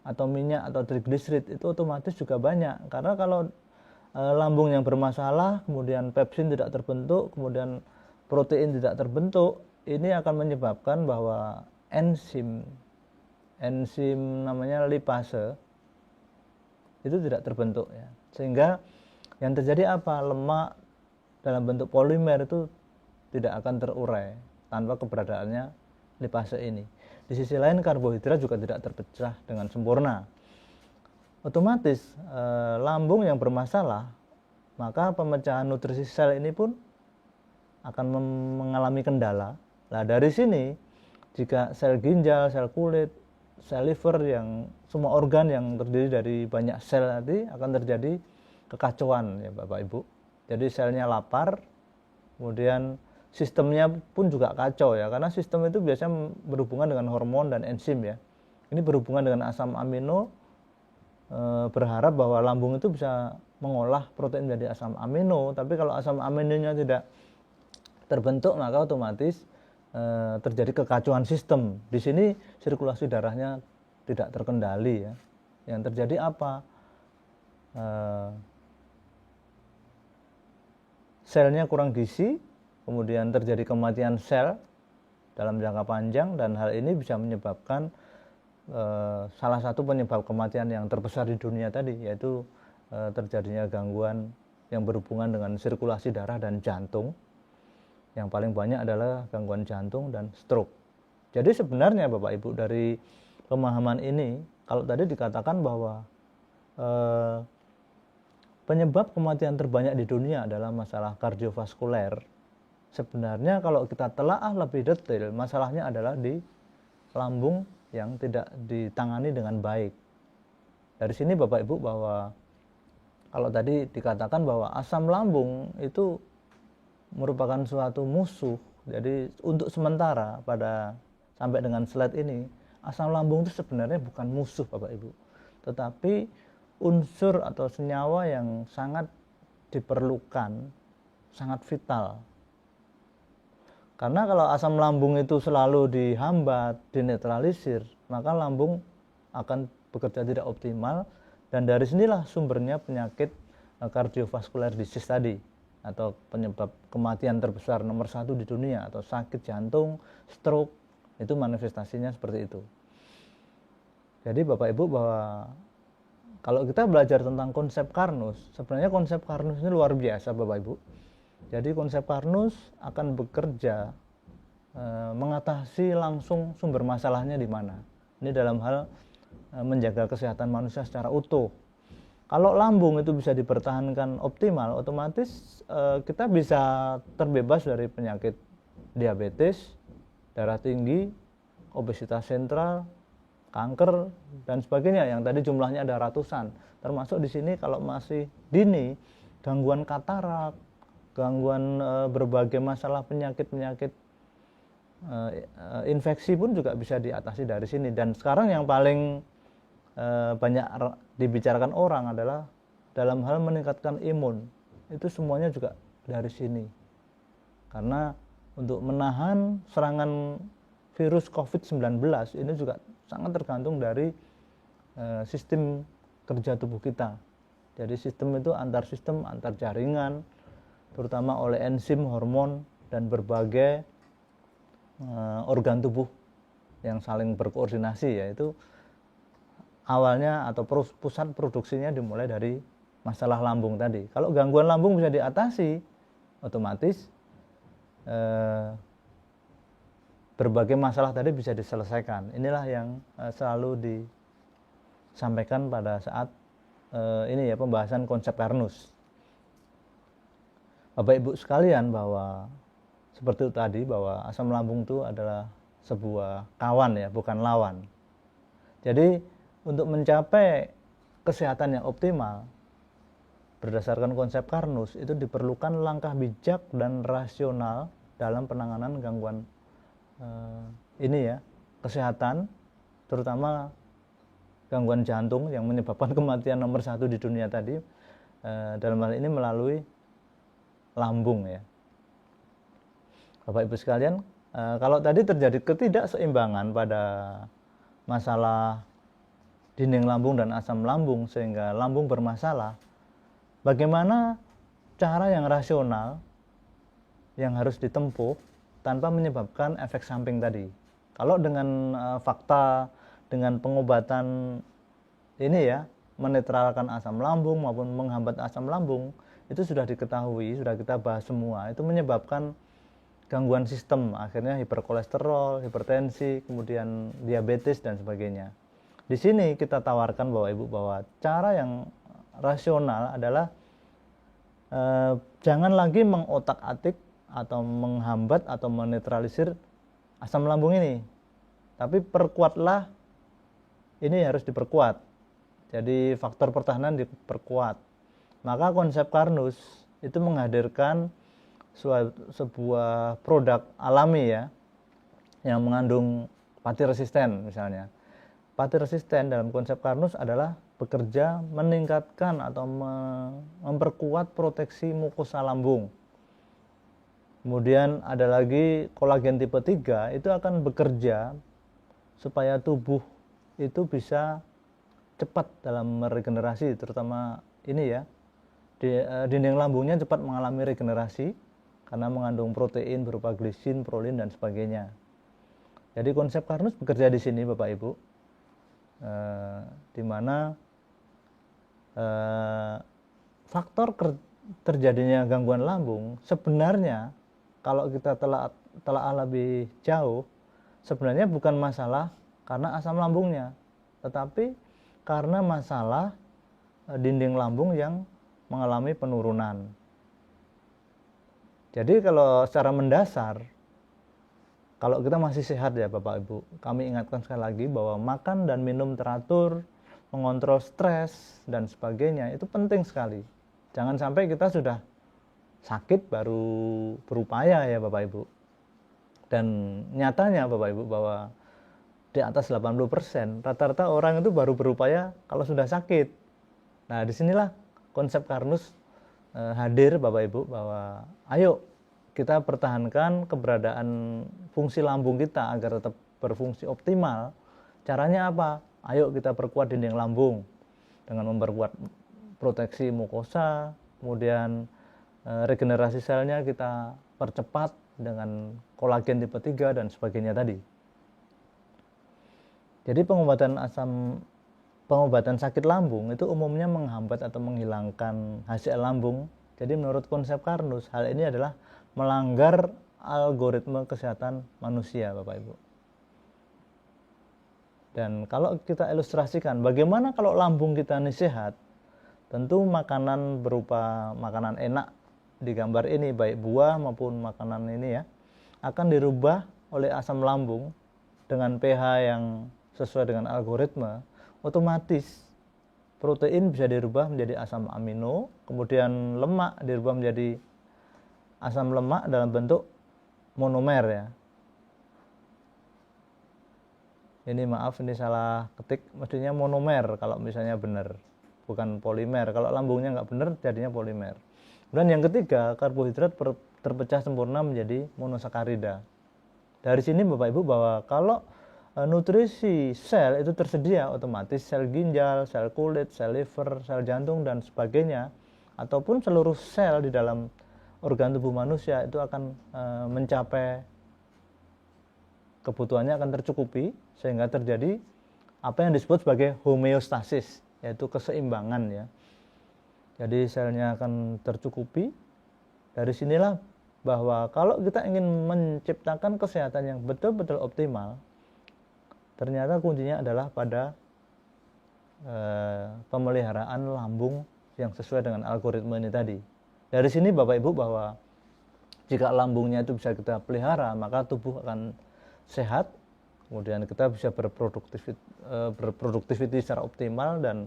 atau minyak atau triglycerid itu otomatis juga banyak. Karena kalau lambung yang bermasalah, kemudian pepsin tidak terbentuk, kemudian protein tidak terbentuk, ini akan menyebabkan bahwa enzim namanya lipase itu tidak terbentuk ya. Sehingga yang terjadi apa? Lemak dalam bentuk polimer itu tidak akan terurai tanpa keberadaannya lipase ini. Di sisi lain karbohidrat juga tidak terpecah dengan sempurna. Otomatis lambung yang bermasalah, maka pemecahan nutrisi sel ini pun akan mengalami kendala. Nah, dari sini jika sel ginjal, sel kulit, sel liver, yang semua organ yang terdiri dari banyak sel tadi akan terjadi kekacauan ya Bapak Ibu. Jadi selnya lapar, kemudian sistemnya pun juga kacau ya, karena sistem itu biasanya berhubungan dengan hormon dan enzim ya. Ini berhubungan dengan asam amino, berharap bahwa lambung itu bisa mengolah protein menjadi asam amino, tapi kalau asam aminonya tidak terbentuk maka otomatis terjadi kekacauan sistem. Di sini sirkulasi darahnya tidak terkendali ya. Yang terjadi apa? Selnya kurang gizi, kemudian terjadi kematian sel dalam jangka panjang, dan hal ini bisa menyebabkan salah satu penyebab kematian yang terbesar di dunia tadi, yaitu terjadinya gangguan yang berhubungan dengan sirkulasi darah dan jantung. Yang paling banyak adalah gangguan jantung dan stroke. Jadi sebenarnya Bapak Ibu, dari pemahaman ini, kalau tadi dikatakan bahwa penyebab kematian terbanyak di dunia adalah masalah kardiovaskuler, sebenarnya kalau kita telaah lebih detail, masalahnya adalah di lambung yang tidak ditangani dengan baik. Dari sini Bapak Ibu, bahwa kalau tadi dikatakan bahwa asam lambung itu merupakan suatu musuh. Jadi untuk sementara sampai dengan slide ini, asam lambung itu sebenarnya bukan musuh Bapak Ibu, tetapi unsur atau senyawa yang sangat diperlukan, sangat vital. Karena kalau asam lambung itu selalu dihambat, dinetralisir, maka lambung akan bekerja tidak optimal, dan dari sinilah sumbernya penyakit kardiovaskuler disease tadi, atau penyebab kematian terbesar nomor 1 di dunia, atau sakit jantung, stroke, itu manifestasinya seperti itu. Jadi Bapak Ibu, bahwa kalau kita belajar tentang konsep Carnus, sebenarnya konsep Carnus ini luar biasa Bapak Ibu. Jadi konsep Carnus akan bekerja mengatasi langsung sumber masalahnya di mana. Ini dalam hal menjaga kesehatan manusia secara utuh. Kalau lambung itu bisa dipertahankan optimal, otomatis kita bisa terbebas dari penyakit diabetes, darah tinggi, obesitas sentral, kanker, dan sebagainya, yang tadi jumlahnya ada ratusan. Termasuk di sini kalau masih dini, gangguan katarak, gangguan berbagai masalah penyakit-penyakit infeksi pun juga bisa diatasi dari sini. Dan sekarang yang paling banyak dibicarakan orang adalah dalam hal meningkatkan imun. Itu semuanya juga dari sini. Karena untuk menahan serangan virus COVID-19 ini juga sangat tergantung dari sistem kerja tubuh kita. Jadi sistem itu antar sistem, antar jaringan, terutama oleh enzim, hormon, dan berbagai organ tubuh yang saling berkoordinasi, yaitu awalnya atau pusat produksinya dimulai dari masalah lambung tadi. Kalau gangguan lambung bisa diatasi, otomatis berbagai masalah tadi bisa diselesaikan. Inilah yang selalu disampaikan pada saat ini ya, pembahasan konsep Carnus. Bapak Ibu sekalian, bahwa seperti itu tadi, bahwa asam lambung itu adalah sebuah kawan ya, bukan lawan. Jadi untuk mencapai kesehatan yang optimal berdasarkan konsep Carnus, itu diperlukan langkah bijak dan rasional dalam penanganan gangguan ini ya, kesehatan, terutama gangguan jantung yang menyebabkan kematian nomor 1 di dunia tadi, dalam hal ini melalui lambung ya. Bapak Ibu sekalian, Kalau tadi terjadi ketidakseimbangan pada masalah dinding lambung dan asam lambung sehingga lambung bermasalah, bagaimana cara yang rasional yang harus ditempuh tanpa menyebabkan efek samping tadi? Kalau dengan fakta, dengan pengobatan ini ya, menetralkan asam lambung maupun menghambat asam lambung, itu sudah diketahui, sudah kita bahas semua, itu menyebabkan gangguan sistem, akhirnya hiperkolesterol, hipertensi, kemudian diabetes dan sebagainya. Di sini kita tawarkan Bapak Ibu bahwa cara yang rasional adalah jangan lagi mengotak-atik atau menghambat atau menetralisir asam lambung ini, tapi perkuatlah, ini harus diperkuat. Jadi faktor pertahanan diperkuat. Maka konsep Karnus itu menghadirkan sebuah produk alami ya, yang mengandung pati resisten misalnya. Pati resisten dalam konsep Karnus adalah bekerja meningkatkan atau memperkuat proteksi mukosa lambung. Kemudian ada lagi kolagen tipe 3, itu akan bekerja supaya tubuh itu bisa cepat dalam meregenerasi, terutama ini ya, dinding lambungnya cepat mengalami regenerasi karena mengandung protein berupa glisin, prolin dan sebagainya. Jadi konsep Karnus bekerja di sini Bapak Ibu, di mana faktor terjadinya gangguan lambung sebenarnya kalau kita telah lebih jauh, sebenarnya bukan masalah karena asam lambungnya, tetapi karena masalah dinding lambung yang mengalami penurunan. Jadi kalau secara mendasar, kalau kita masih sehat ya Bapak Ibu, kami ingatkan sekali lagi bahwa makan dan minum teratur, mengontrol stres dan sebagainya itu penting sekali. Jangan sampai kita sudah sakit baru berupaya ya Bapak Ibu. Dan nyatanya Bapak Ibu bahwa di atas 80% rata-rata orang itu baru berupaya kalau sudah sakit. Nah disinilah konsep Karnus hadir Bapak Ibu, bahwa ayo kita pertahankan keberadaan fungsi lambung kita agar tetap berfungsi optimal. Caranya apa? Ayo kita perkuat dinding lambung dengan memperkuat proteksi mukosa, kemudian regenerasi selnya kita percepat dengan kolagen tipe 3 dan sebagainya tadi. Jadi pengobatan sakit lambung itu umumnya menghambat atau menghilangkan HCl lambung. Jadi menurut konsep Karnus, hal ini adalah melanggar algoritma kesehatan manusia Bapak Ibu. Dan kalau kita ilustrasikan bagaimana kalau lambung kita ini sehat, tentu makanan berupa makanan enak di gambar ini, baik buah maupun makanan ini ya, akan dirubah oleh asam lambung dengan pH yang sesuai dengan algoritma. Otomatis protein bisa dirubah menjadi asam amino, kemudian lemak dirubah menjadi asam lemak dalam bentuk monomer ya. Ini maaf, ini salah ketik, mestinya monomer kalau misalnya benar, bukan polimer. Kalau lambungnya nggak benar jadinya polimer. Dan yang ketiga, karbohidrat terpecah sempurna menjadi monosakarida. Dari sini Bapak Ibu bahwa kalau nutrisi sel itu tersedia, otomatis sel ginjal, sel kulit, sel liver, sel jantung dan sebagainya, ataupun seluruh sel di dalam organ tubuh manusia itu akan mencapai kebutuhannya, akan tercukupi, sehingga terjadi apa yang disebut sebagai homeostasis, yaitu keseimbangan ya. Jadi selnya akan tercukupi. Dari sinilah bahwa kalau kita ingin menciptakan kesehatan yang betul-betul optimal, ternyata kuncinya adalah pada pemeliharaan lambung yang sesuai dengan algoritma ini tadi. Dari sini Bapak Ibu bahwa jika lambungnya itu bisa kita pelihara, maka tubuh akan sehat, kemudian kita bisa berproduktiviti secara optimal, dan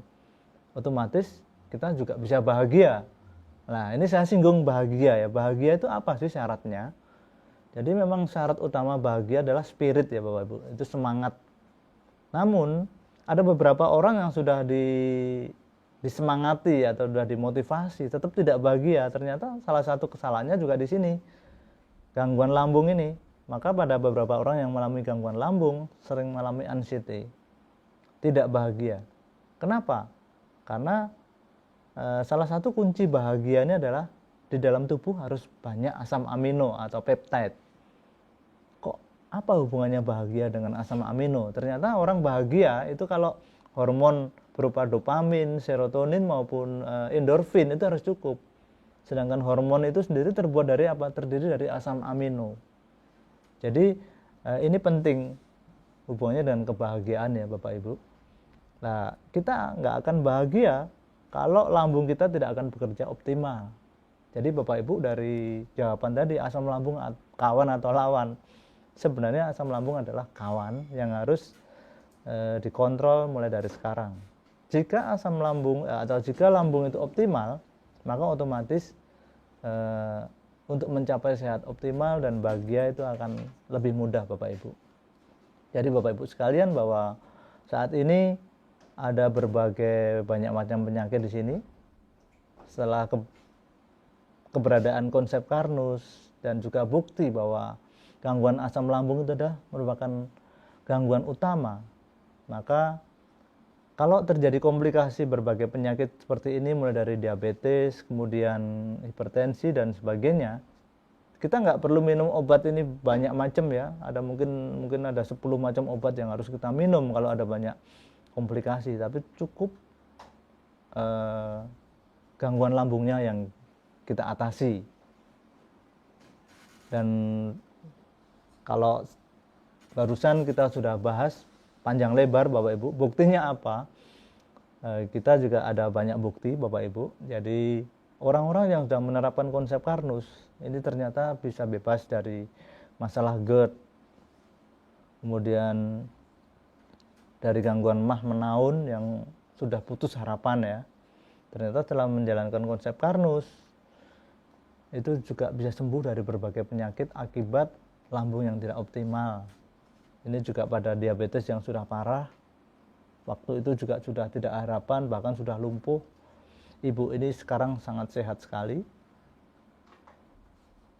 otomatis kita juga bisa bahagia. Nah ini saya singgung bahagia ya. Bahagia itu apa sih syaratnya? Jadi memang syarat utama bahagia adalah spirit ya Bapak Ibu, itu semangat. Namun ada beberapa orang yang sudah disemangati atau sudah dimotivasi tetap tidak bahagia. Ternyata salah satu kesalahannya juga di sini, gangguan lambung ini. maka pada beberapa orang yang mengalami gangguan lambung sering mengalami anxiety, tidak bahagia. Kenapa? Karena salah satu kunci bahagianya adalah di dalam tubuh harus banyak asam amino atau peptide. Kok apa hubungannya bahagia dengan asam amino? Ternyata orang bahagia itu kalau hormon berupa dopamin, serotonin maupun endorfin itu harus cukup. Sedangkan hormon itu sendiri terbuat dari apa? Terdiri dari asam amino. Jadi ini penting hubungannya dengan kebahagiaan ya Bapak Ibu. Nah, kita nggak akan bahagia kalau lambung kita tidak akan bekerja optimal. Jadi Bapak Ibu dari jawaban tadi asam lambung kawan atau lawan. Sebenarnya asam lambung adalah kawan yang harus dikontrol mulai dari sekarang. Jika asam lambung atau jika lambung itu optimal, maka otomatis untuk mencapai sehat optimal dan bahagia itu akan lebih mudah Bapak Ibu. Jadi Bapak Ibu sekalian bahwa saat ini ada berbagai banyak macam penyakit di sini. Setelah keberadaan konsep Karnus dan juga bukti bahwa gangguan asam lambung itu adalah merupakan gangguan utama, maka kalau terjadi komplikasi berbagai penyakit seperti ini mulai dari diabetes, kemudian hipertensi dan sebagainya, kita nggak perlu minum obat ini banyak macam ya. Ada mungkin ada 10 macam obat yang harus kita minum kalau ada banyak komplikasi, tapi cukup gangguan lambungnya yang kita atasi. Dan kalau barusan kita sudah bahas panjang lebar Bapak Ibu, buktinya apa? Kita juga ada banyak bukti Bapak Ibu. Jadi orang-orang yang sudah menerapkan konsep Karnus ini ternyata bisa bebas dari masalah GERD, kemudian dari gangguan mah menaun yang sudah putus harapan ya. Ternyata setelah menjalankan konsep Karnus itu juga bisa sembuh dari berbagai penyakit akibat lambung yang tidak optimal. Ini juga pada diabetes yang sudah parah, waktu itu juga sudah tidak harapan, bahkan sudah lumpuh. Ibu ini sekarang sangat sehat sekali.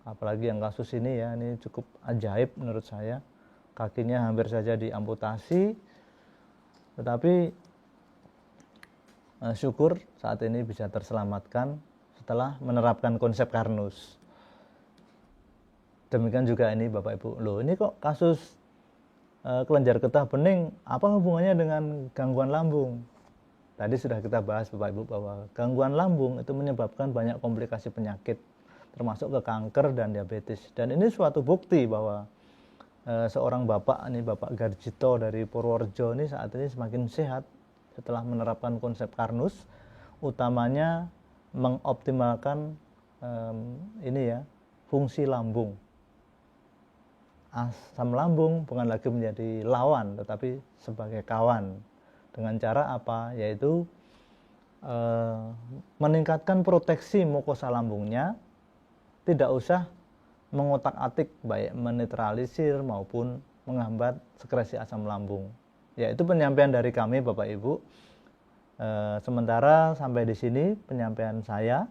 Apalagi yang kasus ini ya, ini cukup ajaib menurut saya. Kakinya hampir saja diamputasi, tetapi syukur saat ini bisa terselamatkan setelah menerapkan konsep Karnus. Demikian juga ini Bapak Ibu. Loh, ini kok kasus kelenjar getah bening apa hubungannya dengan gangguan lambung? Tadi sudah kita bahas Bapak Ibu bahwa gangguan lambung itu menyebabkan banyak komplikasi penyakit termasuk ke kanker dan diabetes. Dan ini suatu bukti bahwa seorang bapak ini Bapak Garjito dari Purworejo ini saat ini semakin sehat setelah menerapkan konsep Karnus, utamanya mengoptimalkan ini ya, fungsi lambung. Asam lambung bukan lagi menjadi lawan tetapi sebagai kawan. Dengan cara apa? Yaitu meningkatkan proteksi mukosa lambungnya, tidak usah mengotak-atik baik menetralisir maupun menghambat sekresi asam lambung. Yaitu penyampaian dari kami Bapak Ibu. Sementara sampai di sini penyampaian saya.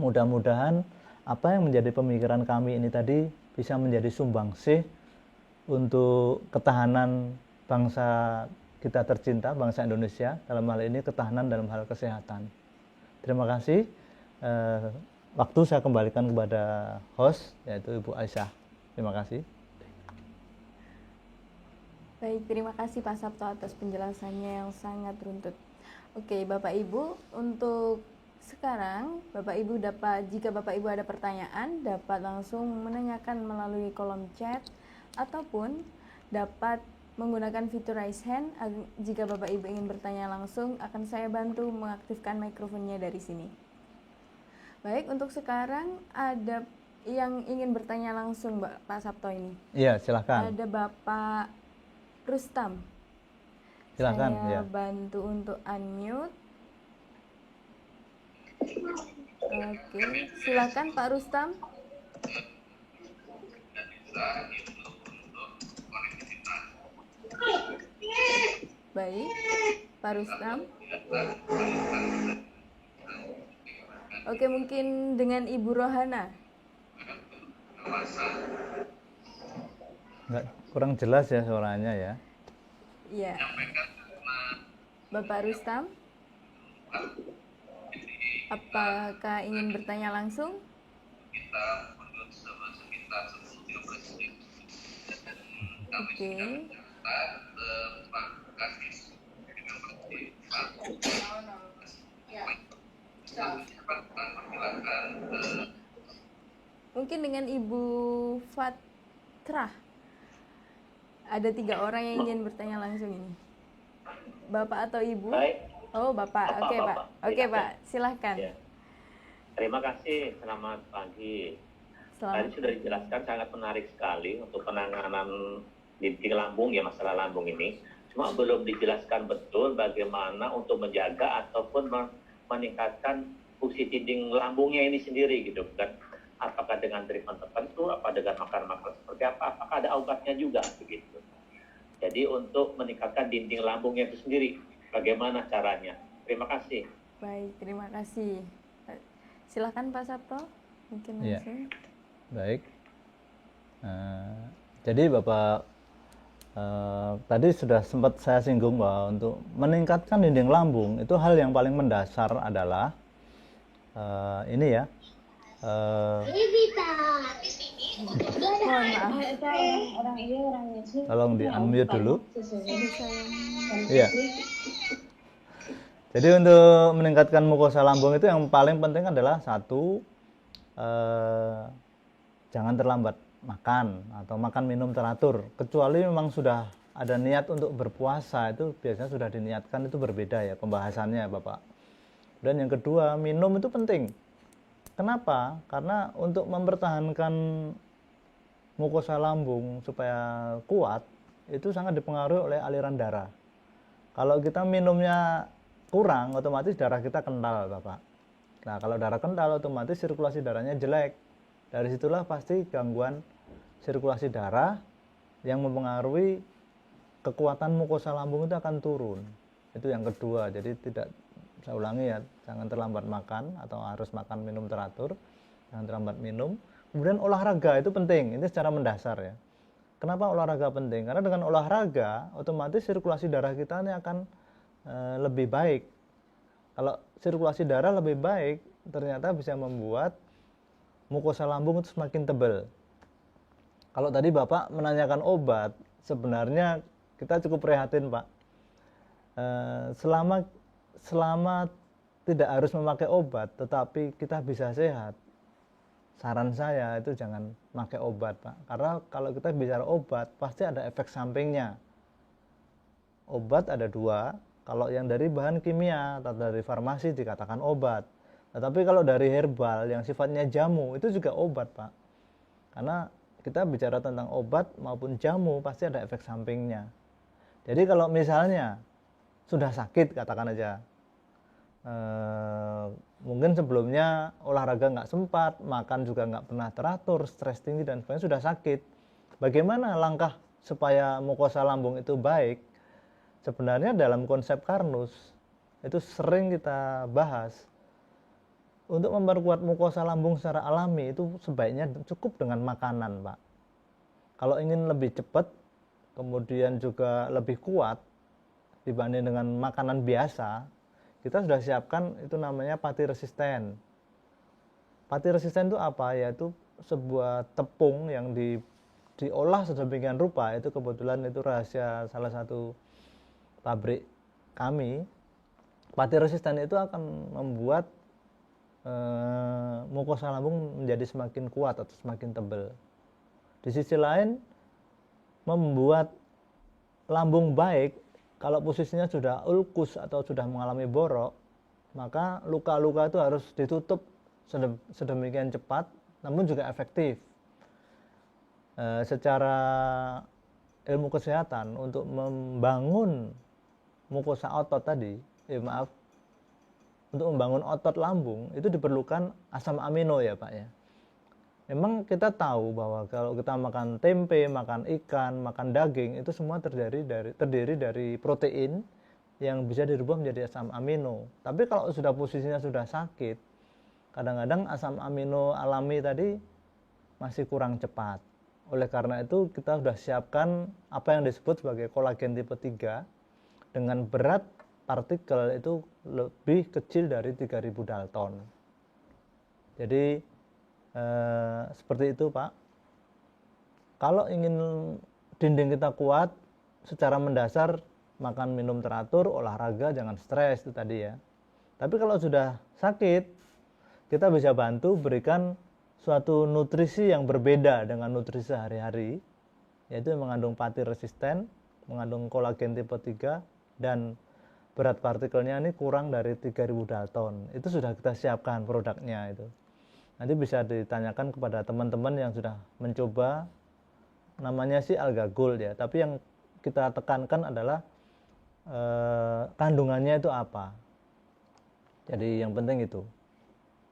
Mudah-mudahan apa yang menjadi pemikiran kami ini tadi bisa menjadi sumbangsih untuk ketahanan bangsa kita tercinta, bangsa Indonesia, dalam hal ini ketahanan dalam hal kesehatan. Terima kasih. Waktu saya kembalikan kepada host, yaitu Ibu Aisyah. Terima kasih. Baik, terima kasih Pak Sabto atas penjelasannya yang sangat runtut. Oke, Bapak Ibu, untuk sekarang jika Bapak Ibu ada pertanyaan, dapat langsung menanyakan melalui kolom chat ataupun dapat menggunakan fitur raise hand. Jika Bapak Ibu ingin bertanya langsung, akan saya bantu mengaktifkan mikrofonnya dari sini. Baik, untuk sekarang ada yang ingin bertanya langsung Pak Sabto ini. Iya, silakan. Ada Bapak Rustam. Silakan. Saya Ya. bantu untuk unmute. Oke, silakan Pak Rustam. Baik, Pak Rustam. Oke, mungkin dengan Ibu Rohana. Nggak, kurang jelas ya suaranya ya. Iya. Bapak Rustam, apakah ingin bertanya langsung? Oke. Mungkin dengan Ibu Fatrah. Ada 3 orang yang ingin bertanya langsung ini. Bapak atau Ibu? Baik. Oh, Bapak. Oke, Pak. Oke, Pak. Silahkan. Ya. Terima kasih. Selamat pagi. Tadi Selamat. sudah dijelaskan sangat menarik sekali untuk penanganan dinding lambung ya, masalah lambung ini. Cuma belum dijelaskan betul bagaimana untuk menjaga ataupun meningkatkan fungsi dinding lambungnya ini sendiri gitu kan. Apakah dengan treatment tertentu, apa dengan makan-makan seperti apa, apakah ada obatnya juga begitu. Jadi untuk meningkatkan dinding lambungnya itu sendiri, bagaimana caranya? Terima kasih. Baik, terima kasih. Silahkan Pak Sabto. Mungkin Iya. langsung. Baik. Jadi Bapak tadi sudah sempat saya singgung bahwa untuk meningkatkan dinding lambung itu hal yang paling mendasar adalah ini ya. Mohon maaf. Tolong di unmute dulu. Iya. Jadi untuk meningkatkan mukosa lambung itu yang paling penting adalah satu, jangan terlambat makan atau makan minum teratur. Kecuali memang sudah ada niat untuk berpuasa, itu biasanya sudah diniatkan, itu berbeda ya pembahasannya Bapak. Dan yang kedua, minum itu penting. Kenapa? Karena untuk mempertahankan mukosa lambung supaya kuat, itu sangat dipengaruhi oleh aliran darah. Kalau kita minumnya kurang, otomatis darah kita kental Bapak. Nah, kalau darah kental, otomatis sirkulasi darahnya jelek. Dari situlah pasti gangguan sirkulasi darah yang mempengaruhi kekuatan mukosa lambung itu akan turun. Itu yang kedua. Jadi tidak, saya ulangi ya, jangan terlambat makan atau harus makan minum teratur, jangan terlambat minum. Kemudian olahraga itu penting, ini secara mendasar ya. Kenapa olahraga penting? Karena dengan olahraga otomatis sirkulasi darah kita ini akan lebih baik. Kalau sirkulasi darah lebih baik, ternyata bisa membuat mukosa lambung itu semakin tebal. Kalau tadi Bapak menanyakan obat, sebenarnya kita cukup prihatin Pak. Selama tidak harus memakai obat, tetapi kita bisa sehat, saran saya itu jangan pakai obat Pak. Karena kalau kita bicara obat, pasti ada efek sampingnya. Obat ada dua, kalau yang dari bahan kimia atau dari farmasi dikatakan obat. Tetapi kalau dari herbal yang sifatnya jamu, itu juga obat Pak. Karena kita bicara tentang obat maupun jamu, pasti ada efek sampingnya. Jadi kalau misalnya sudah sakit, katakan aja, mungkin sebelumnya olahraga nggak sempat, makan juga nggak pernah teratur, stres tinggi dan sebagainya, sudah sakit. Bagaimana langkah supaya mukosa lambung itu baik? Sebenarnya dalam konsep Karnus itu sering kita bahas. Untuk memperkuat mukosa lambung secara alami itu sebaiknya cukup dengan makanan Pak. Kalau ingin lebih cepat, kemudian juga lebih kuat dibanding dengan makanan biasa, kita sudah siapkan itu namanya pati resisten. Pati resisten itu apa? Yaitu sebuah tepung yang diolah sedemikian rupa, itu kebetulan itu rahasia salah satu pabrik kami. Pati resisten itu akan membuat mukosa lambung menjadi semakin kuat atau semakin tebal. Di sisi lain, membuat lambung baik, kalau posisinya sudah ulkus atau sudah mengalami borok, maka luka-luka itu harus ditutup sedemikian cepat, namun juga efektif. Secara ilmu kesehatan, untuk membangun mukosa otot tadi, untuk membangun otot lambung itu diperlukan asam amino ya Pak ya. Memang kita tahu bahwa kalau kita makan tempe, makan ikan, makan daging, itu semua terdiri dari protein yang bisa dirubah menjadi asam amino. Tapi kalau sudah posisinya sudah sakit, kadang-kadang asam amino alami tadi masih kurang cepat. Oleh karena itu kita sudah siapkan apa yang disebut sebagai kolagen tipe 3 dengan berat partikel itu lebih kecil dari 3000 Dalton. Jadi seperti itu Pak. Kalau ingin dinding kita kuat secara mendasar, makan minum teratur, olahraga, jangan stres itu tadi ya. Tapi kalau sudah sakit, kita bisa bantu berikan suatu nutrisi yang berbeda dengan nutrisi sehari-hari, yaitu yang mengandung pati resisten, mengandung kolagen tipe 3, dan berat partikelnya ini kurang dari 3000 Dalton. Itu sudah kita siapkan produknya itu. Nanti bisa ditanyakan kepada teman-teman yang sudah mencoba, namanya sih Alga Gold ya, tapi yang kita tekankan adalah kandungannya itu apa. Jadi yang penting itu.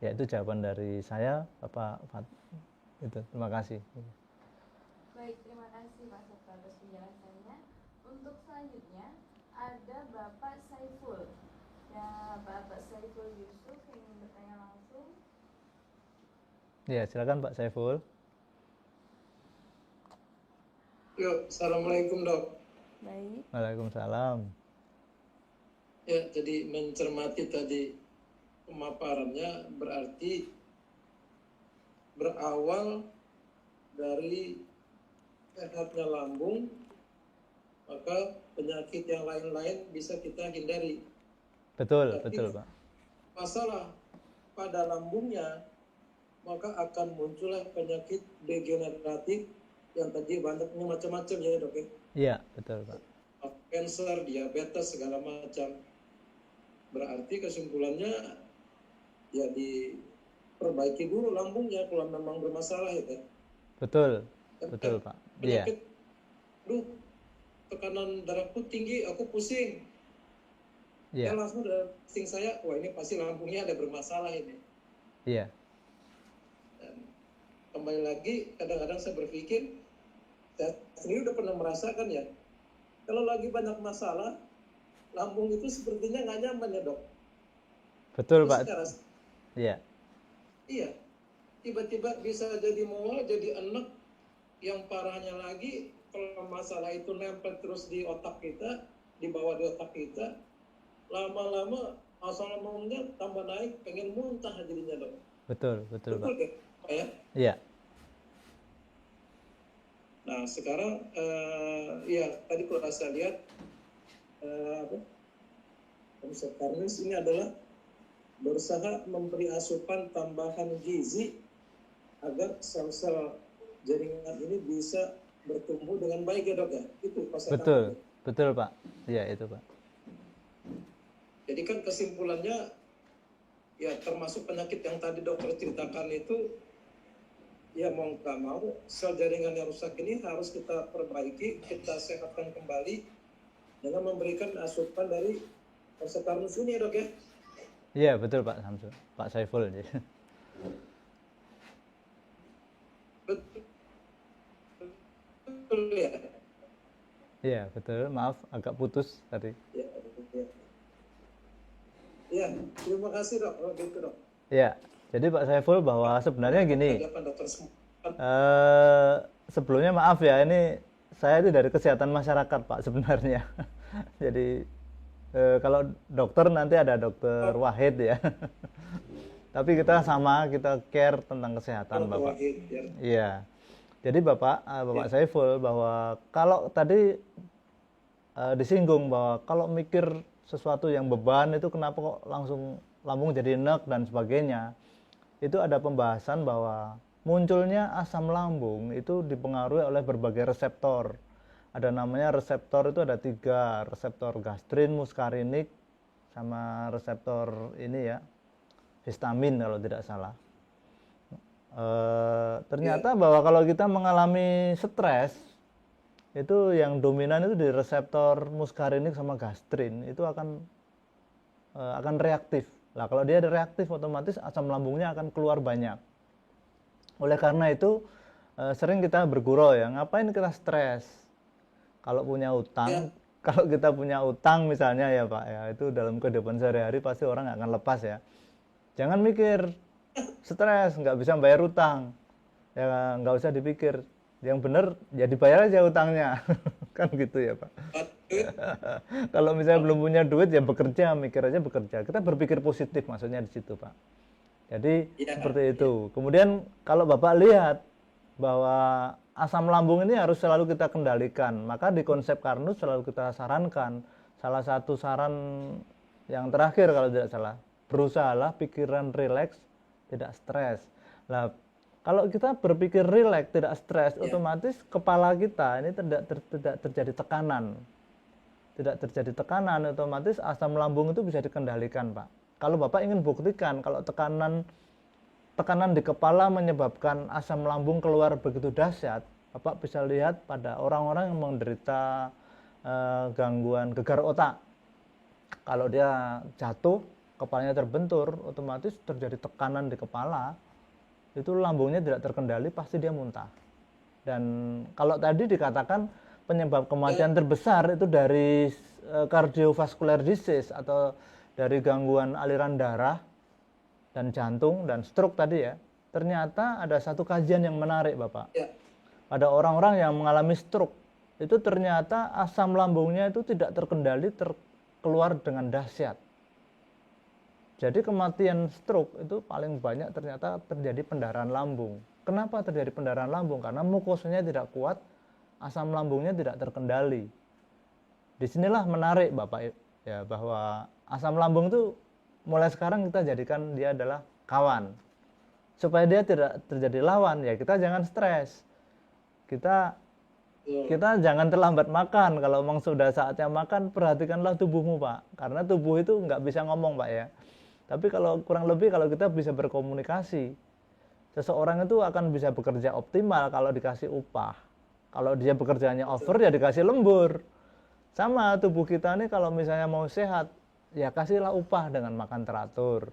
Ya, itu jawaban dari saya, Bapak Fat. Itu, terima kasih. Baik, terima kasih Pak Sabto atas penjelasannya. Untuk selanjutnya ada Bapak Saiful. Ya, Bapak Saiful Yusuf yang ingin bertanya langsung. Ya, silakan Pak Saiful. Yuk, assalamualaikum dok. Baik. Waalaikumsalam. Ya, jadi mencermati tadi pemaparannya berarti berawal dari sehatnya lambung, maka penyakit yang lain-lain bisa kita hindari. Betul, Tapi betul Pak. masalah pada lambungnya, maka akan muncullah penyakit degeneratif yang tadi banyaknya macam-macam ya dok ya. Iya, betul Pak. Kanker, diabetes, segala macam. Berarti kesimpulannya ya diperbaiki dulu lambungnya kalau memang bermasalah ya. Betul, betul Pak. Iya, Penyakit, duh, tekanan darahku tinggi, aku pusing. iya, Ya langsung ada pusing saya, wah ini pasti lambungnya ada bermasalah ini. iya, Dan kembali lagi, kadang-kadang saya berpikir, saya sendiri udah pernah merasakan ya, kalau lagi banyak masalah, lambung itu sepertinya nggak nyaman ya dok. betul Terus Pak. secara Iya, iya, tiba-tiba bisa jadi mual, jadi enek. Yang parahnya lagi, kalau masalah itu nempel terus di otak kita, di bawah di otak kita, lama-lama asam lambungnya tambah naik, pengen muntah jadinya dok. betul, betul Pak. Betul kan? Pak ya? Iya, Nah sekarang, ya tadi kalau saya lihat, konsep Karnis ini adalah berusaha memberi asupan tambahan gizi agar sel-sel jaringan ini bisa bertumbuh dengan baik ya dok ya. Itu konsep betul, betul Pak. Iya, itu Pak. Jadi kan kesimpulannya ya termasuk penyakit yang tadi dokter ceritakan itu ya mau nggak mau sel jaringan yang rusak ini harus kita perbaiki, kita sehatkan kembali dengan memberikan asupan dari konsep Karnus ini ya dok ya. Iya, betul Pak Samsul. Pak Saiful. Betul ya. Iya, betul. Maaf, agak putus tadi. Ya, ya. Ya, terima kasih dok. Oh, gitu dok. Iya, jadi Pak Saiful bahwa sebenarnya gini. Tanggapan dokter semua. Sebelumnya maaf ya, ini saya itu dari kesehatan masyarakat Pak sebenarnya. Jadi kalau dokter nanti ada dokter Wahid ya. Tapi kita sama, kita care tentang kesehatan Bapak. Wahid, ya. Iya. Jadi Bapak Saiful bahwa kalau tadi disinggung bahwa kalau mikir sesuatu yang beban itu kenapa kok langsung lambung jadi enek dan sebagainya. Itu ada pembahasan bahwa munculnya asam lambung itu dipengaruhi oleh berbagai reseptor. Ada namanya reseptor itu ada 3, reseptor gastrin, muskarinik, sama reseptor ini ya, histamin kalau tidak salah. Ternyata bahwa kalau kita mengalami stres, itu yang dominan itu di reseptor muskarinik sama gastrin, itu akan reaktif. Lah kalau dia reaktif otomatis asam lambungnya akan keluar banyak. Oleh karena itu sering kita bergurau ya, ngapain kita stres? Kalau punya utang, kalau kita punya utang misalnya ya Pak ya, itu dalam kehidupan sehari-hari pasti orang nggak akan lepas ya. Jangan mikir stres, nggak bisa bayar utang, ya nggak usah dipikir. Yang benar ya dibayar aja utangnya. Kan gitu ya Pak. Duit, Kalau misalnya belum punya duit ya bekerja, mikir aja bekerja. Kita berpikir positif maksudnya di situ Pak. Jadi ya, seperti itu. Kemudian kalau Bapak lihat bahwa asam lambung ini harus selalu kita kendalikan, maka di konsep Karnus selalu kita sarankan, salah satu saran yang terakhir kalau tidak salah, berusahalah pikiran rileks, tidak stres. Nah, kalau kita berpikir rileks, tidak stres, otomatis kepala kita ini tidak terjadi tekanan. Tidak terjadi tekanan, otomatis asam lambung itu bisa dikendalikan, Pak. Kalau Bapak ingin buktikan kalau tekanan di kepala menyebabkan asam lambung keluar begitu dahsyat, Bapak bisa lihat pada orang-orang yang menderita gangguan gegar otak. Kalau dia jatuh, kepalanya terbentur, otomatis terjadi tekanan di kepala, itu lambungnya tidak terkendali, pasti dia muntah. Dan kalau tadi dikatakan penyebab kematian terbesar itu dari cardiovascular disease atau dari gangguan aliran darah dan jantung dan stroke tadi ya, ternyata ada satu kajian yang menarik Bapak. ya, Pada orang-orang yang mengalami stroke, itu ternyata asam lambungnya itu tidak terkendali, keluar dengan dahsyat. Jadi kematian stroke itu paling banyak ternyata terjadi pendarahan lambung. Kenapa terjadi pendarahan lambung? Karena mukosanya tidak kuat, asam lambungnya tidak terkendali. Disinilah menarik Bapak ya, bahwa asam lambung itu mulai sekarang kita jadikan dia adalah kawan. Supaya dia tidak terjadi lawan, ya kita jangan stres. Kita jangan terlambat makan. Kalau memang sudah saatnya makan, perhatikanlah tubuhmu Pak. Karena tubuh itu nggak bisa ngomong Pak ya. Tapi kalau kurang lebih kalau kita bisa berkomunikasi, seseorang itu akan bisa bekerja optimal kalau dikasih upah. Kalau dia bekerjanya over ya dikasih lembur. Sama tubuh kita nih kalau misalnya mau sehat, ya kasihlah upah dengan makan teratur.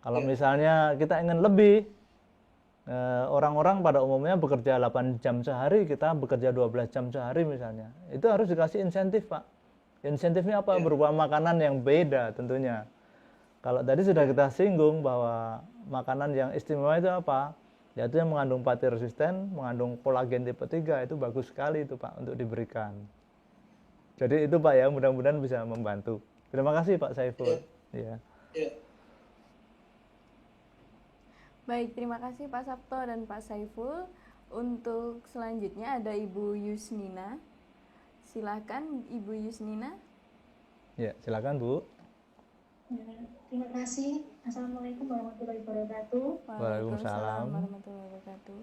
Kalau misalnya kita ingin lebih, orang-orang pada umumnya bekerja 8 jam sehari, kita bekerja 12 jam sehari misalnya. Itu harus dikasih insentif Pak. Insentifnya apa? Berupa makanan yang beda tentunya. Kalau tadi sudah kita singgung bahwa makanan yang istimewa itu apa? Yaitu yang mengandung pati resisten, mengandung kolagen tipe 3, itu bagus sekali itu Pak untuk diberikan. Jadi itu Pak ya, mudah-mudahan bisa membantu. Terima kasih Pak Saiful. Ya. ya. Baik, terima kasih Pak Sabto dan Pak Saiful. Untuk selanjutnya ada Ibu Yusnina. Silakan Ibu Yusnina. Ya, silakan Bu. Ya, terima kasih. Assalamualaikum warahmatullahi wabarakatuh. Waalaikumsalam. warahmatullahi wabarakatuh.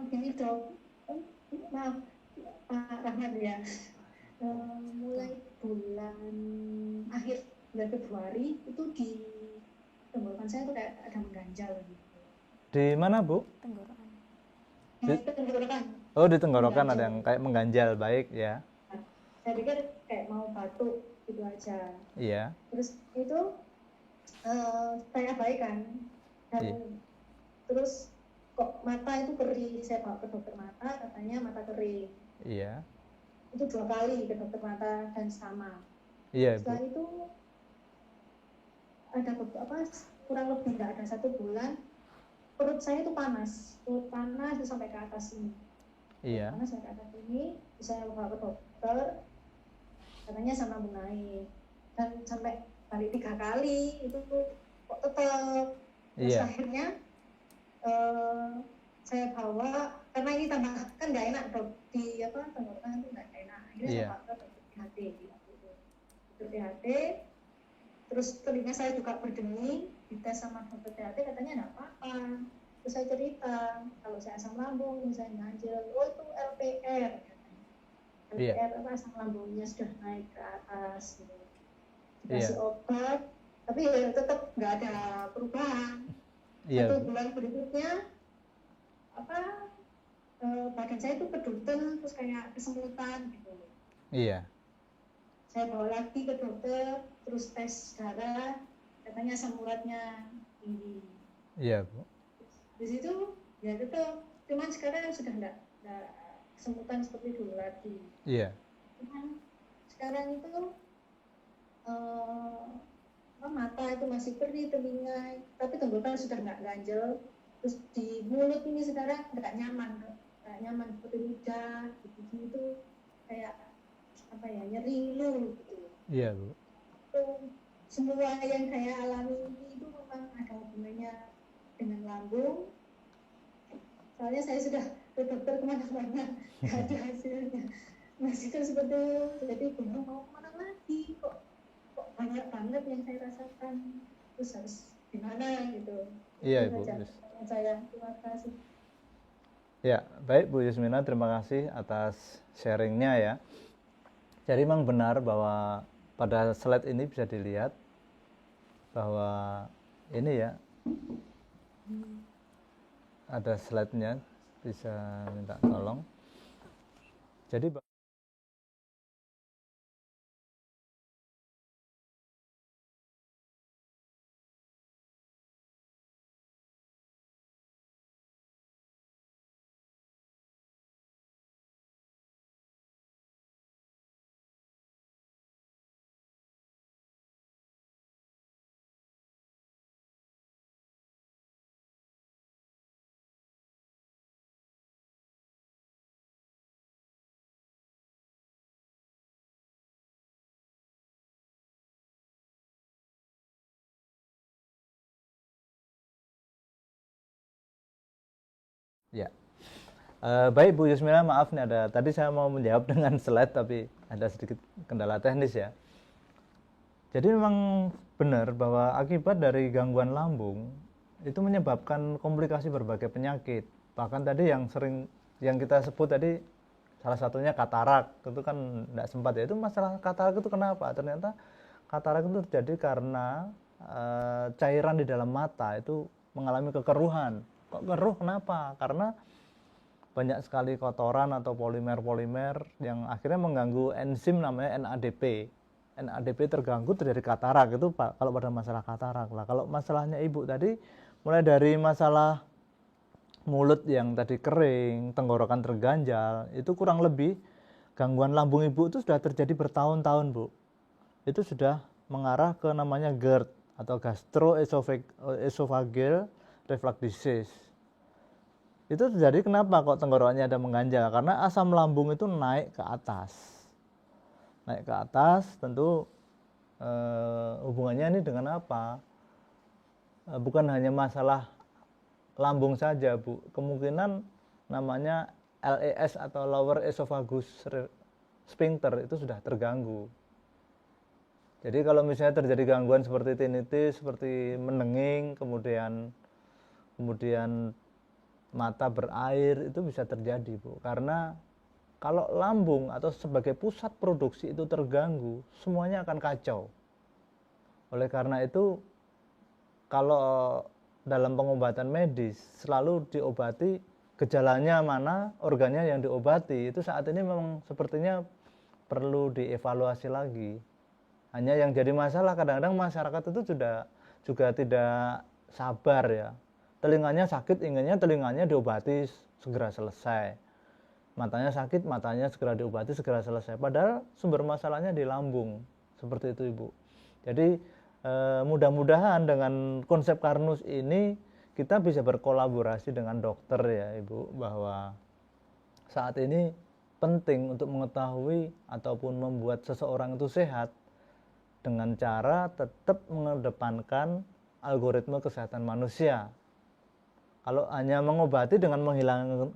Gini dok, maaf Pak Rahmat ya. Mulai bulan akhir bulan Februari itu di tenggorokan saya tuh kayak ada mengganjal gitu. Di mana Bu? Tenggorokan. Tenggorokan. Oh, di tenggorokan ada yang kayak mengganjal, baik ya. Saya pikir kayak mau batuk gitu aja. Iya. Terus itu saya abaikan dan Iya. terus kok mata itu perih, saya bawa ke dokter mata, katanya mata kering. Iya. Itu 2 kali ke dokter mata dan sama. Iya, Bu. Setelah itu ada beberapa, kurang lebih nggak ada 1 bulan, perut saya itu panas itu sampai ke atas ini. Iya. Panas sampai ke atas ini, saya bawa ke dokter, katanya sama naik, dan sampai balik 3 kali itu kok tetap. Terus Iya. akhirnya saya bawa, karena ini tambah kan nggak enak dok, di tenggorokan itu nggak enak. Akhirnya Iya. saya bawa ke dokter THT gitu. Dokter THT, terus telinga saya juga berdenging, dites sama dokter THT, katanya nggak apa-apa. Terus saya cerita kalau saya asam lambung, saya ganjel, oh itu LPR katanya. Iya. LPR apa, asam lambungnya sudah naik ke atas gitu. Iya. Dikasih obat, tapi ya tetap nggak ada perubahan. Iya, 1 Bu. bulan berikutnya badan saya itu keduten, terus kayak kesemutan gitu. Iya. Saya bawa lagi ke dokter, terus tes darah, katanya asam uratnya tinggi. Iya, Bu. Di situ ya tetap, cuman sekarang sudah enggak kesemutan seperti dulu lagi. Iya. Cuman sekarang itu mata itu masih perih, telinga, tapi tenggorokan sudah enggak ganjel. Terus di mulut ini sekarang enggak nyaman. kayak nyaman seperti lidah, gigi itu kayak apa ya, nyeri lu gitu. Iya Bu. Itu semua yang saya alami ini itu memang ada hubungannya dengan lambung. Soalnya saya sudah ke dokter kemana-mana, nggak ada hasilnya. Masih kan seperti itu, jadi bingung mau kemana lagi, kok banyak banget yang saya rasakan, terus harus gimana gitu. Iya Itu Ibu. saja saya, terima kasih. Ya, baik Bu Yusmina, terima kasih atas sharingnya ya. Jadi memang benar bahwa pada slide ini bisa dilihat bahwa ini ya, ada slide-nya, bisa minta tolong. Jadi ya, baik Bu Yusmina, maaf nih tadi saya mau menjawab dengan slide tapi ada sedikit kendala teknis ya. Jadi memang benar bahwa akibat dari gangguan lambung itu menyebabkan komplikasi berbagai penyakit. Bahkan tadi yang kita sebut tadi salah satunya katarak, itu kan tidak sempat ya. Itu masalah katarak itu kenapa? Ternyata katarak itu terjadi karena cairan di dalam mata itu mengalami kekeruhan. Kok keruh kenapa? Karena banyak sekali kotoran atau polimer-polimer yang akhirnya mengganggu enzim namanya NADP. NADP terganggu terjadi katarak, itu Pak kalau pada masalah katarak lah. Kalau masalahnya Ibu tadi mulai dari masalah mulut yang tadi kering, tenggorokan terganjal, itu kurang lebih gangguan lambung Ibu itu sudah terjadi bertahun-tahun Bu. Itu sudah mengarah ke namanya GERD atau gastroesophageal reflux disease. Itu terjadi kenapa kok tenggorokannya ada mengganjal? Karena asam lambung itu naik ke atas. Naik ke atas tentu hubungannya ini dengan apa? Bukan hanya masalah lambung saja Bu. Kemungkinan namanya LES atau lower esophagus sphincter itu sudah terganggu. Jadi kalau misalnya terjadi gangguan seperti tinnitus, seperti menenging, kemudian mata berair, itu bisa terjadi Bu. Karena kalau lambung atau sebagai pusat produksi itu terganggu, semuanya akan kacau. Oleh karena itu, kalau dalam pengobatan medis selalu diobati gejalanya mana, organnya yang diobati. Itu saat ini memang sepertinya perlu dievaluasi lagi. Hanya yang jadi masalah kadang-kadang masyarakat itu juga tidak sabar ya. Telinganya sakit, inginnya telinganya diobati segera selesai. Matanya sakit, matanya segera diobati, segera selesai. Padahal sumber masalahnya di lambung. Seperti itu Ibu. Jadi mudah-mudahan dengan konsep Karnus ini kita bisa berkolaborasi dengan dokter ya Ibu. Bahwa saat ini penting untuk mengetahui ataupun membuat seseorang itu sehat dengan cara tetap mengedepankan algoritma kesehatan manusia. Kalau hanya mengobati dengan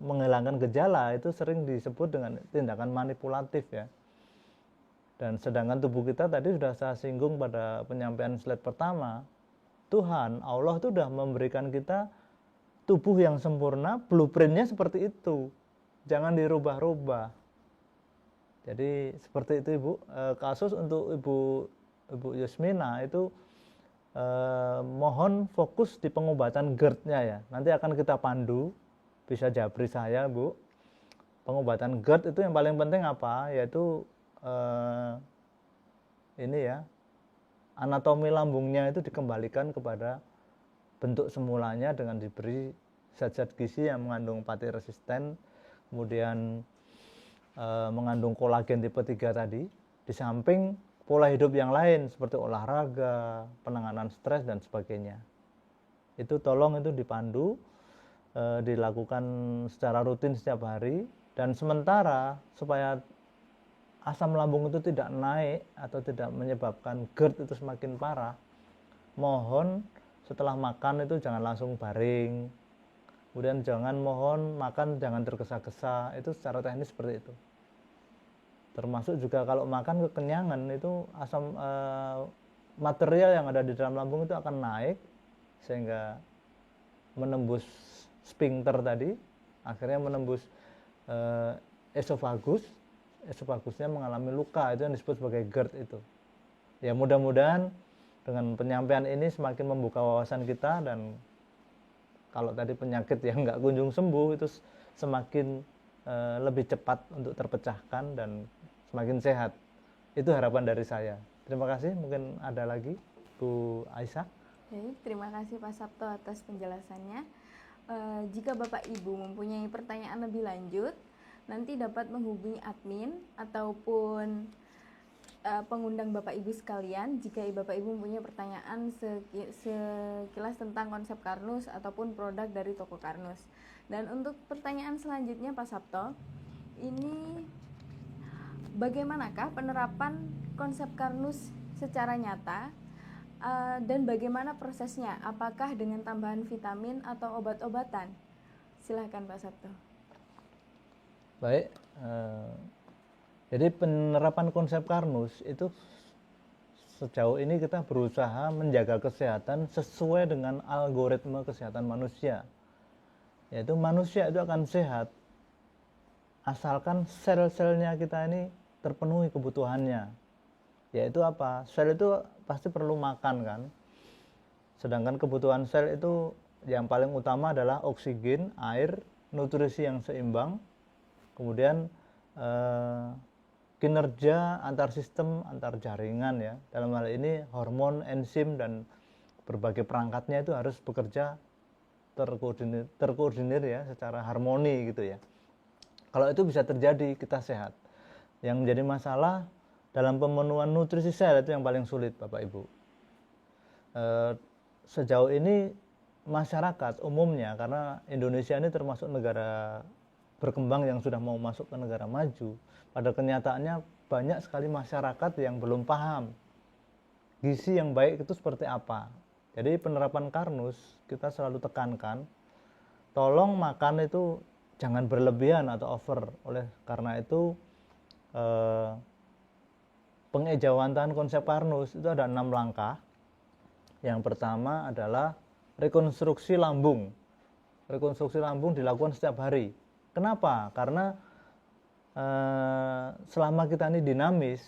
menghilangkan gejala, itu sering disebut dengan tindakan manipulatif ya. Dan sedangkan tubuh kita tadi sudah saya singgung pada penyampaian slide pertama, Tuhan, Allah itu sudah memberikan kita tubuh yang sempurna, blueprintnya seperti itu. Jangan dirubah-rubah. Jadi seperti itu Ibu. Kasus untuk Ibu Yusmina itu mohon fokus di pengobatan GERD-nya ya. Nanti akan kita pandu, bisa japri saya Bu. Pengobatan GERD itu yang paling penting apa? Yaitu ini ya, anatomi lambungnya itu dikembalikan kepada bentuk semulanya dengan diberi zat-zat gizi yang mengandung pati resisten, kemudian mengandung kolagen tipe 3 tadi, di samping pola hidup yang lain seperti olahraga, penanganan stres dan sebagainya. Itu tolong itu dipandu. dilakukan secara rutin setiap hari. Dan sementara supaya asam lambung itu tidak naik atau tidak menyebabkan GERD itu semakin parah, mohon setelah makan itu jangan langsung baring, kemudian mohon makan jangan tergesa-gesa. Itu secara teknis seperti itu. Termasuk juga kalau makan kekenyangan itu material yang ada di dalam lambung itu akan naik sehingga menembus sphincter tadi, akhirnya menembus esofagusnya mengalami luka, itu yang disebut sebagai GERD itu. Ya mudah-mudahan dengan penyampaian ini semakin membuka wawasan kita, dan kalau tadi penyakit yang nggak kunjung sembuh itu semakin lebih cepat untuk terpecahkan dan semakin sehat. Itu harapan dari saya. Terima kasih. Mungkin ada lagi Bu Aisyah. Oke, terima kasih Pak Sabto atas penjelasannya. Jika Bapak Ibu mempunyai pertanyaan lebih lanjut, nanti dapat menghubungi admin ataupun pengundang Bapak Ibu sekalian jika Bapak Ibu mempunyai pertanyaan sekilas tentang konsep Karnus ataupun produk dari toko Karnus. Dan untuk pertanyaan selanjutnya Pak Sabto, ini bagaimanakah penerapan konsep Karnus secara nyata dan bagaimana prosesnya? Apakah dengan tambahan vitamin atau obat-obatan? Silahkan Pak Sabto. Baik, jadi penerapan konsep Karnus itu sejauh ini kita berusaha menjaga kesehatan sesuai dengan algoritma kesehatan manusia. Yaitu manusia itu akan sehat asalkan sel-selnya kita ini terpenuhi kebutuhannya. Yaitu apa? Sel itu pasti perlu makan kan. Sedangkan kebutuhan sel itu yang paling utama adalah oksigen, air, nutrisi yang seimbang, kemudian kinerja antar sistem, antar jaringan ya. Dalam hal ini hormon, enzim, dan berbagai perangkatnya itu harus bekerja terkoordinir ya, secara harmoni gitu ya. Kalau itu bisa terjadi, kita sehat. Yang menjadi masalah dalam pemenuhan nutrisi sel itu yang paling sulit Bapak Ibu. Sejauh ini masyarakat umumnya, karena Indonesia ini termasuk negara berkembang yang sudah mau masuk ke negara maju, pada kenyataannya banyak sekali masyarakat yang belum paham gizi yang baik itu seperti apa. Jadi penerapan Karnus kita selalu tekankan, tolong makan itu jangan berlebihan atau over. Oleh karena itu pengejawantahan konsep Karnus itu ada 6 langkah. Yang pertama adalah rekonstruksi lambung. Rekonstruksi lambung dilakukan setiap hari. Kenapa? Karena selama kita ini dinamis,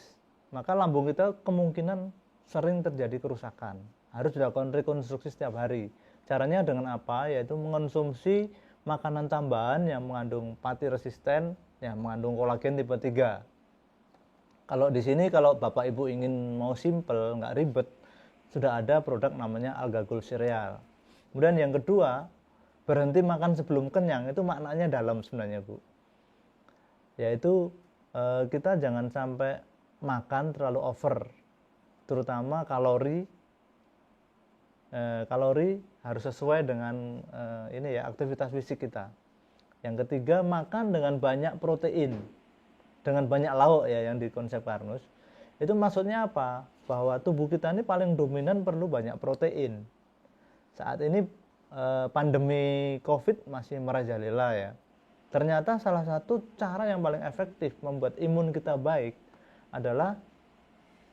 maka lambung kita kemungkinan sering terjadi kerusakan. Harus dilakukan rekonstruksi setiap hari. Caranya dengan apa? Yaitu mengonsumsi makanan tambahan yang mengandung pati resisten, yang mengandung kolagen tipe 3. Kalau di sini kalau Bapak Ibu ingin mau simple, nggak ribet, sudah ada produk namanya Algagul Cereal. Kemudian yang kedua, berhenti makan sebelum kenyang, itu maknanya dalam sebenarnya Bu. Yaitu kita jangan sampai makan terlalu over, terutama kalori harus sesuai dengan ini ya, aktivitas fisik kita. Yang ketiga, makan dengan banyak protein, dengan banyak lauk ya, yang di konsep Karnus. Itu maksudnya apa? Bahwa tubuh kita ini paling dominan perlu banyak protein. Saat ini pandemi COVID masih merajalela ya. Ternyata salah satu cara yang paling efektif membuat imun kita baik adalah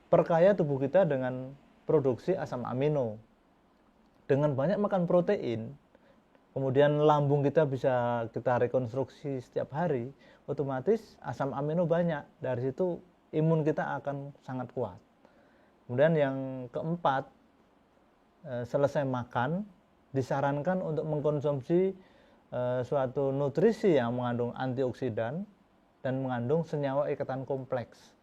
perkaya tubuh kita dengan produksi asam amino. Dengan banyak makan protein, kemudian lambung kita bisa kita rekonstruksi setiap hari, otomatis asam amino banyak. Dari situ imun kita akan sangat kuat. Kemudian yang keempat, selesai makan, disarankan untuk mengkonsumsi suatu nutrisi yang mengandung antioksidan dan mengandung senyawa ikatan kompleks.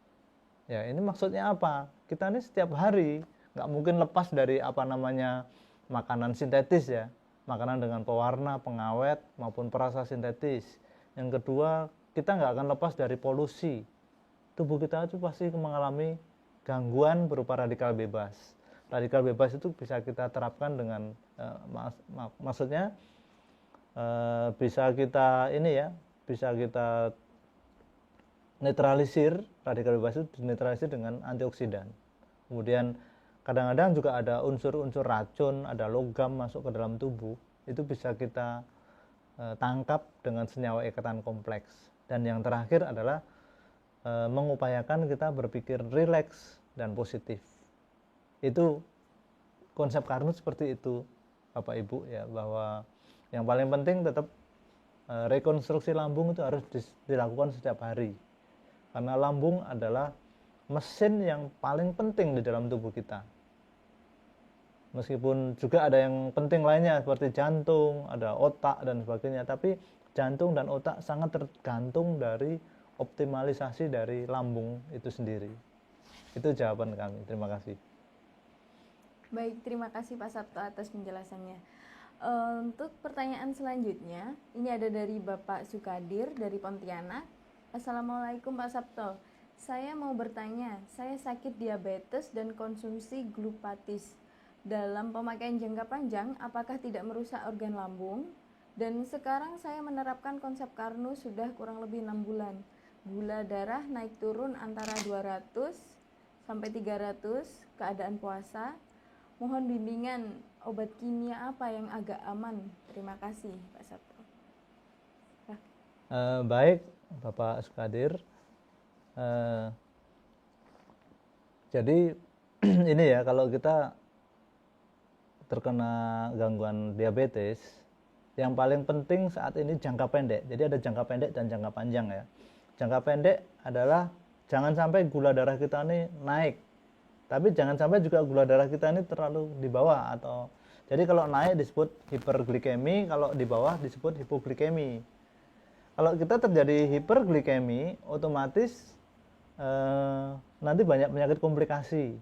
Ya, ini maksudnya apa? Kita ini setiap hari nggak mungkin lepas dari apa namanya makanan sintetis ya, makanan dengan pewarna, pengawet maupun perasa sintetis. Yang kedua, kita nggak akan lepas dari polusi. Tubuh kita itu pasti mengalami gangguan berupa radikal bebas. Radikal bebas itu bisa kita terapkan dengan maksudnya bisa kita bisa kita netralisir, radikal bebas itu dinetralisir dengan antioksidan. Kemudian kadang-kadang juga ada unsur-unsur racun, ada logam masuk ke dalam tubuh, itu bisa kita tangkap dengan senyawa ikatan kompleks. Dan yang terakhir adalah mengupayakan kita berpikir rileks dan positif. Itu konsep Karnus seperti itu, Bapak Ibu ya, bahwa yang paling penting tetap rekonstruksi lambung itu harus dilakukan setiap hari. Karena lambung adalah mesin yang paling penting di dalam tubuh kita. Meskipun juga ada yang penting lainnya seperti jantung, ada otak dan sebagainya, tapi jantung dan otak sangat tergantung dari optimalisasi dari lambung itu sendiri. Itu jawaban kami. Terima kasih. Baik, terima kasih Pak Sabto atas penjelasannya. Untuk pertanyaan selanjutnya, ini ada dari Bapak Sukadir dari Pontianak. Assalamualaikum Pak Sabto. Saya mau bertanya, saya sakit diabetes dan konsumsi glupatis. Dalam pemakaian jangka panjang, apakah tidak merusak organ lambung? Dan sekarang saya menerapkan konsep Karnus sudah kurang lebih 6 bulan. Gula darah naik turun antara 200 sampai 300, keadaan puasa. Mohon bimbingan obat kimia apa yang agak aman. Terima kasih Pak Sabto. Baik Bapak Sukadir. Jadi ini ya, kalau kita terkena gangguan diabetes, yang paling penting saat ini jangka pendek. Jadi ada jangka pendek dan jangka panjang ya. Jangka pendek adalah jangan sampai gula darah kita ini naik, tapi jangan sampai juga gula darah kita ini terlalu di bawah, atau jadi kalau naik disebut hiperglikemi, kalau di bawah disebut hipoglikemi. Kalau kita terjadi hiperglikemi, otomatis nanti banyak penyakit komplikasi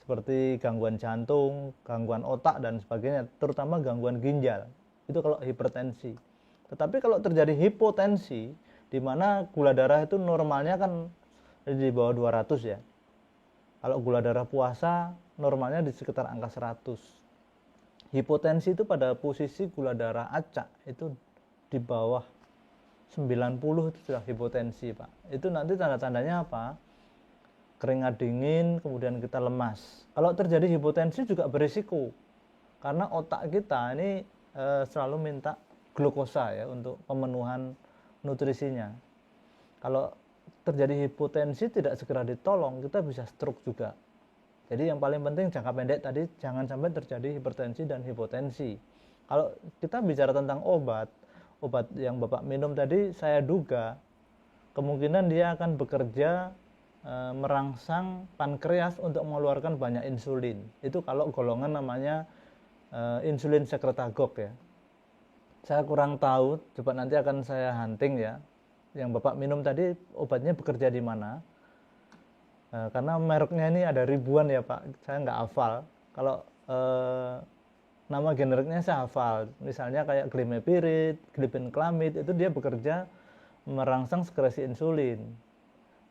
seperti gangguan jantung, gangguan otak dan sebagainya, terutama gangguan ginjal. Itu kalau hipertensi. Tetapi kalau terjadi hipotensi, di mana gula darah itu normalnya kan di bawah 200 ya. Kalau gula darah puasa normalnya di sekitar angka 100. Hipotensi itu pada posisi gula darah acak itu di bawah 90 itu sudah hipotensi, Pak. Itu nanti tanda-tandanya apa? Keringat dingin, kemudian kita lemas. Kalau terjadi hipotensi juga berisiko, karena otak kita ini selalu minta glukosa ya untuk pemenuhan nutrisinya. Kalau terjadi hipotensi tidak segera ditolong, kita bisa stroke juga. Jadi yang paling penting jangka pendek tadi jangan sampai terjadi hipertensi dan hipotensi. Kalau kita bicara tentang obat yang Bapak minum tadi, saya duga kemungkinan dia akan bekerja merangsang pankreas untuk mengeluarkan banyak insulin. Itu kalau golongan namanya insulin sekretagog ya. Saya kurang tahu, coba nanti akan saya hunting ya. Yang Bapak minum tadi obatnya bekerja di mana? Karena mereknya ini ada ribuan ya Pak, saya nggak hafal. Kalau nama generiknya saya hafal, misalnya kayak glimepirid, glibenclamid, itu dia bekerja merangsang sekresi insulin.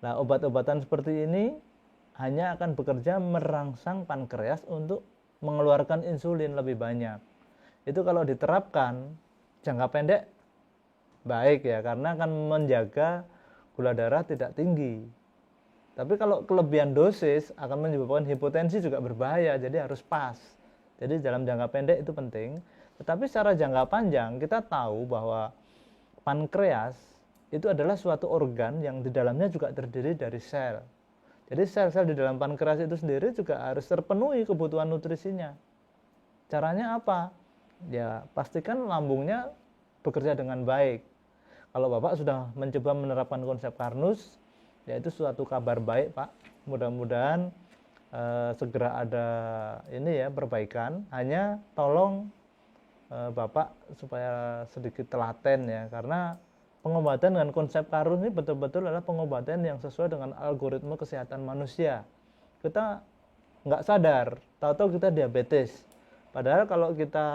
Nah, obat-obatan seperti ini hanya akan bekerja merangsang pankreas untuk mengeluarkan insulin lebih banyak. Itu kalau diterapkan jangka pendek baik ya, karena akan menjaga gula darah tidak tinggi. Tapi kalau kelebihan dosis akan menyebabkan hipotensi juga berbahaya, jadi harus pas. Jadi dalam jangka pendek itu penting. Tetapi secara jangka panjang kita tahu bahwa pankreas itu adalah suatu organ yang di dalamnya juga terdiri dari sel. Jadi sel-sel di dalam pankreas itu sendiri juga harus terpenuhi kebutuhan nutrisinya. Caranya apa? Ya pastikan lambungnya bekerja dengan baik. Kalau Bapak sudah mencoba menerapkan konsep Karnus, ya itu suatu kabar baik Pak. Mudah-mudahan segera ada ini ya perbaikan. Hanya tolong Bapak supaya sedikit telaten ya, karena pengobatan dengan konsep Karnus ini betul-betul adalah pengobatan yang sesuai dengan algoritma kesehatan manusia. Kita nggak sadar, tahu-tahu kita diabetes. Padahal kalau kita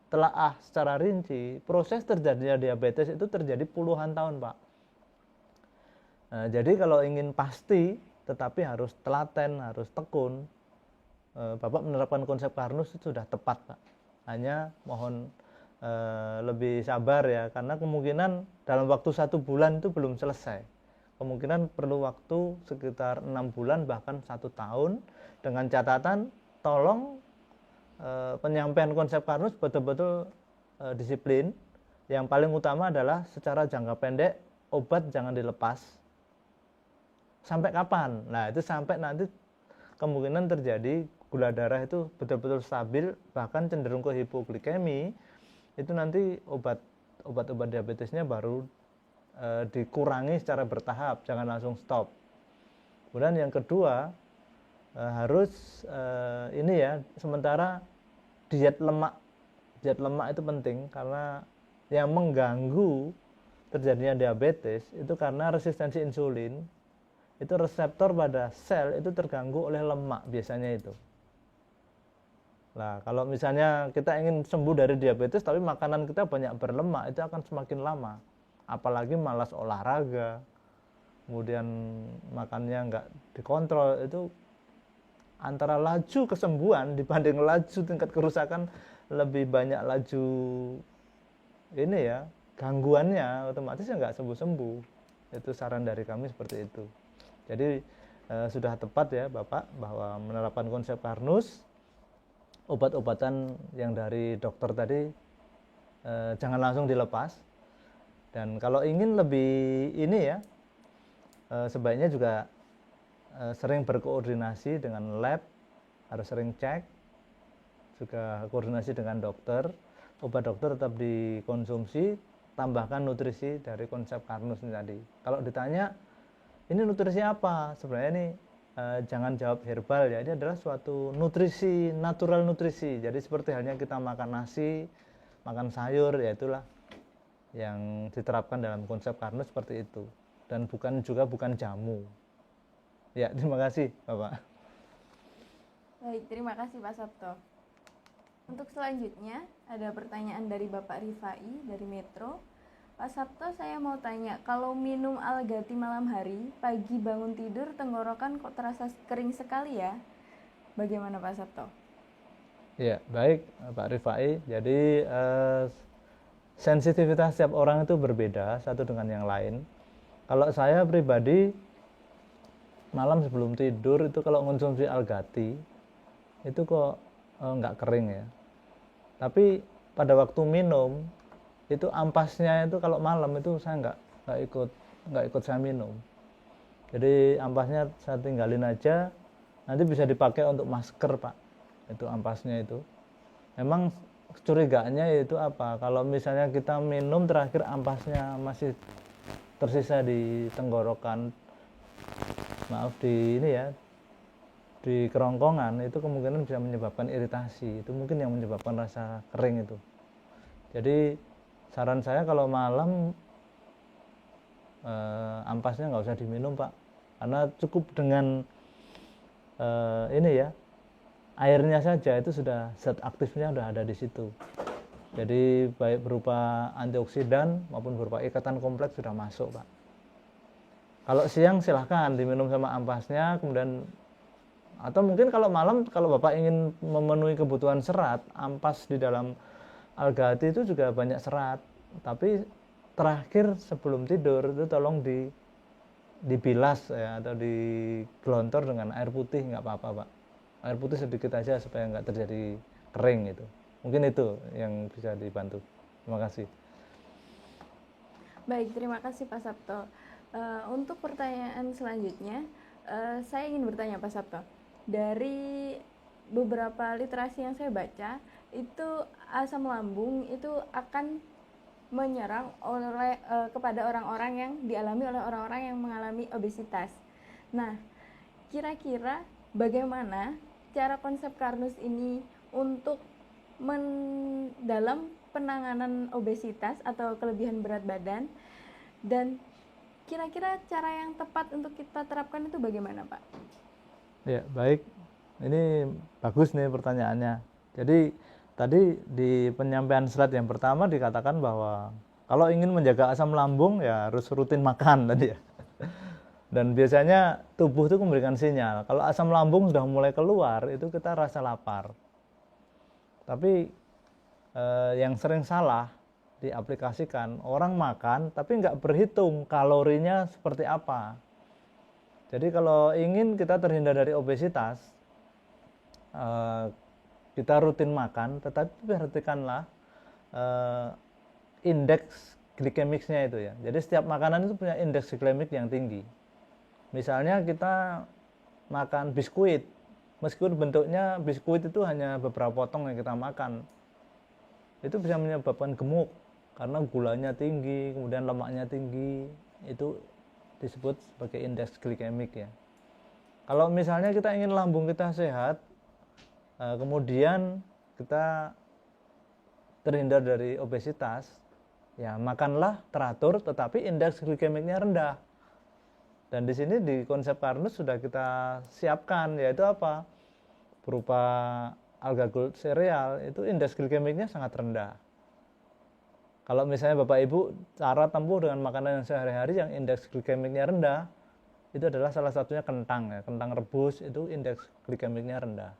telaah secara rinci, proses terjadinya diabetes itu terjadi puluhan tahun, Pak. Nah, jadi kalau ingin pasti, tetapi harus telaten, harus tekun, Bapak menerapkan konsep Karnus itu sudah tepat, Pak. Hanya mohon lebih sabar ya, karena kemungkinan dalam waktu 1 bulan itu belum selesai. Kemungkinan perlu waktu sekitar 6 bulan bahkan 1 tahun, dengan catatan tolong penyampaian konsep Karnus betul-betul disiplin. Yang paling utama adalah secara jangka pendek obat jangan dilepas. Sampai kapan? Nah, itu sampai nanti kemungkinan terjadi gula darah itu betul-betul stabil, bahkan cenderung ke hipoglikemi. Itu nanti obat-obat diabetesnya baru dikurangi secara bertahap, jangan langsung stop. Kemudian yang kedua, harus ini ya, sementara diet lemak itu penting, karena yang mengganggu terjadinya diabetes itu karena resistensi insulin. Itu reseptor pada sel itu terganggu oleh lemak biasanya itu. Nah, kalau misalnya kita ingin sembuh dari diabetes tapi makanan kita banyak berlemak, itu akan semakin lama. Apalagi malas olahraga, kemudian makannya nggak dikontrol, itu antara laju kesembuhan dibanding laju tingkat kerusakan lebih banyak laju ini ya, gangguannya, otomatis ya nggak sembuh-sembuh. Itu saran dari kami seperti itu. Jadi sudah tepat ya Bapak bahwa menerapkan konsep Karnus, obat-obatan yang dari dokter tadi jangan langsung dilepas. Dan kalau ingin lebih ini ya, sebaiknya juga sering berkoordinasi dengan lab, harus sering cek, juga koordinasi dengan dokter. Obat dokter tetap dikonsumsi, tambahkan nutrisi dari konsep Karnus ini tadi. Kalau ditanya, ini nutrisi apa? Sebenarnya ini jangan jawab herbal ya, ini adalah suatu nutrisi, natural nutrisi. Jadi seperti halnya kita makan nasi, makan sayur, ya itulah yang diterapkan dalam konsep Karnus seperti itu. Dan bukan jamu. Ya, terima kasih Bapak. Baik, terima kasih Pak Sabto. Untuk selanjutnya ada pertanyaan dari Bapak Rifai dari Metro. Pak Sabto, saya mau tanya, kalau minum Algati malam hari, pagi bangun tidur tenggorokan kok terasa kering sekali ya? Bagaimana Pak Sabto? Ya, baik Pak Rifai. Jadi sensitivitas setiap orang itu berbeda satu dengan yang lain. Kalau saya pribadi malam sebelum tidur itu kalau konsumsi Algati itu kok nggak kering ya. Tapi pada waktu minum itu ampasnya itu kalau malam itu saya nggak ikut saya minum. Jadi ampasnya saya tinggalin aja, nanti bisa dipakai untuk masker Pak. Itu ampasnya itu. Memang curigaannya itu apa? Kalau misalnya kita minum terakhir ampasnya masih tersisa di tenggorokan, maaf di ini ya, di kerongkongan, itu kemungkinan bisa menyebabkan iritasi. Itu mungkin yang menyebabkan rasa kering itu. Jadi saran saya kalau malam ampasnya nggak usah diminum Pak, karena cukup dengan ini ya, airnya saja itu sudah zat aktifnya sudah ada di situ. Jadi baik berupa antioksidan maupun berupa ikatan kompleks sudah masuk Pak. Kalau siang silahkan diminum sama ampasnya, kemudian atau mungkin kalau malam kalau Bapak ingin memenuhi kebutuhan serat, ampas di dalam Algati itu juga banyak serat. Tapi terakhir sebelum tidur itu tolong dibilas ya, atau digelontor dengan air putih, nggak apa-apa Pak. Air putih sedikit aja supaya nggak terjadi kering gitu. Mungkin itu yang bisa dibantu. Terima kasih. Baik, terima kasih Pak Sabto. Untuk pertanyaan selanjutnya, saya ingin bertanya Pak Sabto. Dari beberapa literasi yang saya baca, itu asam lambung itu akan menyerang kepada orang-orang yang dialami oleh orang-orang yang mengalami obesitas. Nah, kira-kira bagaimana cara konsep Karnus ini untuk dalam penanganan obesitas atau kelebihan berat badan, dan kira-kira cara yang tepat untuk kita terapkan itu bagaimana Pak? Ya, baik. Ini bagus nih pertanyaannya. Jadi tadi di penyampaian slide yang pertama dikatakan bahwa kalau ingin menjaga asam lambung ya harus rutin makan tadi ya. Dan biasanya tubuh itu memberikan sinyal. Kalau asam lambung sudah mulai keluar itu kita rasa lapar. Tapi yang sering salah diaplikasikan, orang makan tapi nggak berhitung kalorinya seperti apa. Jadi kalau ingin kita terhindar dari obesitas, kita rutin makan, tetapi perhatikanlah indeks glikemiknya itu ya. Jadi setiap makanan itu punya indeks glikemik yang tinggi. Misalnya kita makan biskuit, meskipun bentuknya biskuit itu hanya beberapa potong yang kita makan, itu bisa menyebabkan gemuk karena gulanya tinggi, kemudian lemaknya tinggi. Itu disebut sebagai indeks glikemik ya. Kalau misalnya kita ingin lambung kita sehat, kemudian kita terhindar dari obesitas, ya makanlah teratur tetapi indeks glikemiknya rendah. Dan di sini di konsep Karnus sudah kita siapkan, yaitu apa? Berupa alga gold sereal, itu indeks glikemiknya sangat rendah. Kalau misalnya Bapak Ibu cara tempuh dengan makanan yang sehari-hari yang indeks glikemiknya rendah, itu adalah salah satunya kentang ya. Kentang rebus itu indeks glikemiknya rendah.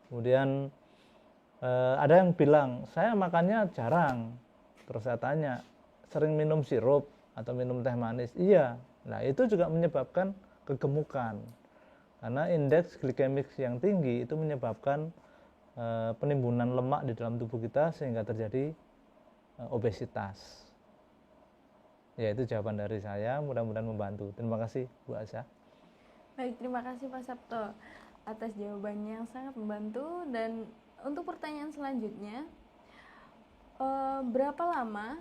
Kemudian ada yang bilang, saya makannya jarang. Terus saya tanya, sering minum sirup atau minum teh manis? Iya. Nah itu juga menyebabkan kegemukan. Karena indeks glikemik yang tinggi itu menyebabkan penimbunan lemak di dalam tubuh kita sehingga terjadi obesitas. Ya itu jawaban dari saya, mudah-mudahan membantu. Terima kasih Bu Asya. Baik, terima kasih Pak Sabto atas jawabannya yang sangat membantu. Dan untuk pertanyaan selanjutnya, berapa lama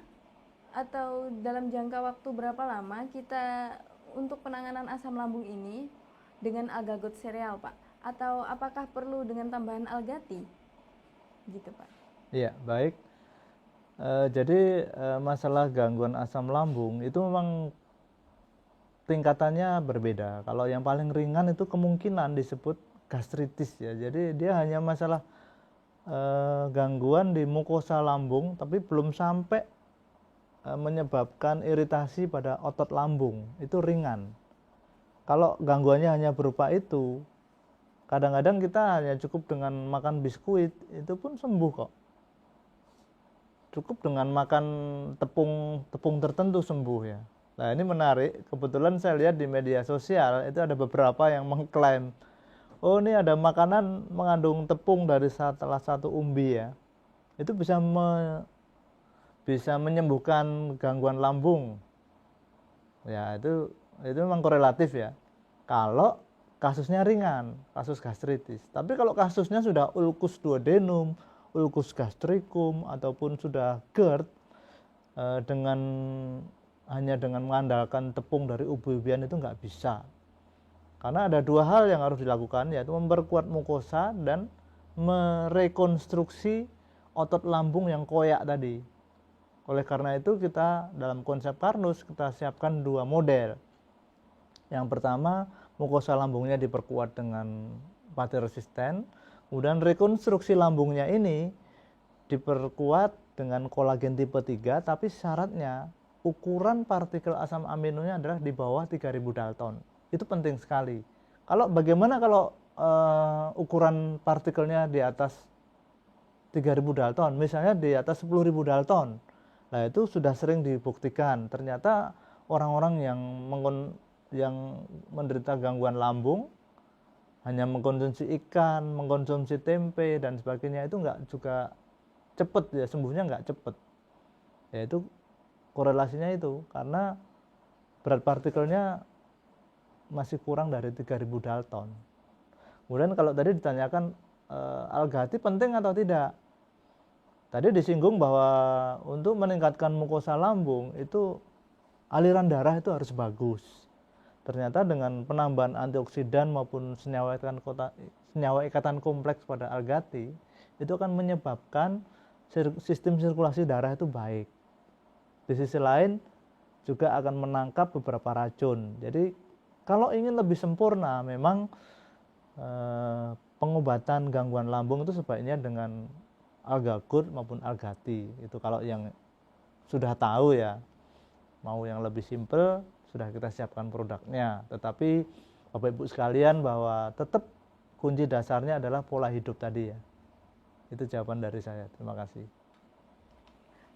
atau dalam jangka waktu berapa lama kita untuk penanganan asam lambung ini dengan alga gold sereal Pak? Atau apakah perlu dengan tambahan algati? Gitu Pak. Iya, baik. Jadi masalah gangguan asam lambung itu memang tingkatannya berbeda. Kalau yang paling ringan itu kemungkinan disebut gastritis ya. Jadi dia hanya masalah gangguan di mukosa lambung, tapi belum sampai menyebabkan iritasi pada otot lambung. Itu ringan. Kalau gangguannya hanya berupa itu, kadang-kadang kita hanya cukup dengan makan biskuit, itu pun sembuh kok. Cukup dengan makan tepung tertentu sembuh ya. Nah ini menarik, kebetulan saya lihat di media sosial itu ada beberapa yang mengklaim, oh ini ada makanan mengandung tepung dari salah satu umbi ya, itu bisa menyembuhkan gangguan lambung. Ya itu memang korelatif ya. Kalau kasusnya ringan, kasus gastritis. Tapi kalau kasusnya sudah ulcus duodenum, ulcus gastricum ataupun sudah GERD, hanya dengan mengandalkan tepung dari ubi-ubian itu nggak bisa. Karena ada dua hal yang harus dilakukan, yaitu memperkuat mukosa dan merekonstruksi otot lambung yang koyak tadi. Oleh karena itu kita dalam konsep Karnus kita siapkan dua model. Yang pertama, mukosa lambungnya diperkuat dengan pati resisten. Kemudian rekonstruksi lambungnya ini diperkuat dengan kolagen tipe 3, tapi syaratnya ukuran partikel asam aminonya adalah di bawah 3000 Dalton. Itu penting sekali. Bagaimana kalau ukuran partikelnya di atas 3000 Dalton, misalnya di atas 10.000 Dalton. Nah, itu sudah sering dibuktikan. Ternyata orang-orang yang menderita gangguan lambung hanya mengkonsumsi ikan, mengkonsumsi tempe dan sebagainya itu enggak juga cepet ya, sembuhnya enggak cepet. Yaitu korelasinya itu karena berat partikelnya masih kurang dari 3000 Dalton. Kemudian kalau tadi ditanyakan algati penting atau tidak? Tadi disinggung bahwa untuk meningkatkan mukosa lambung itu aliran darah itu harus bagus. Ternyata dengan penambahan antioksidan maupun senyawa ikatan kompleks pada algati itu akan menyebabkan sistem sirkulasi darah itu baik. Di sisi lain juga akan menangkap beberapa racun. Jadi kalau ingin lebih sempurna memang pengobatan gangguan lambung itu sebaiknya dengan alga gold maupun algati. Itu kalau yang sudah tahu ya. Mau yang lebih simpel sudah kita siapkan produknya, tetapi Bapak Ibu sekalian bahwa tetap kunci dasarnya adalah pola hidup tadi ya. Itu jawaban dari saya. Terima kasih.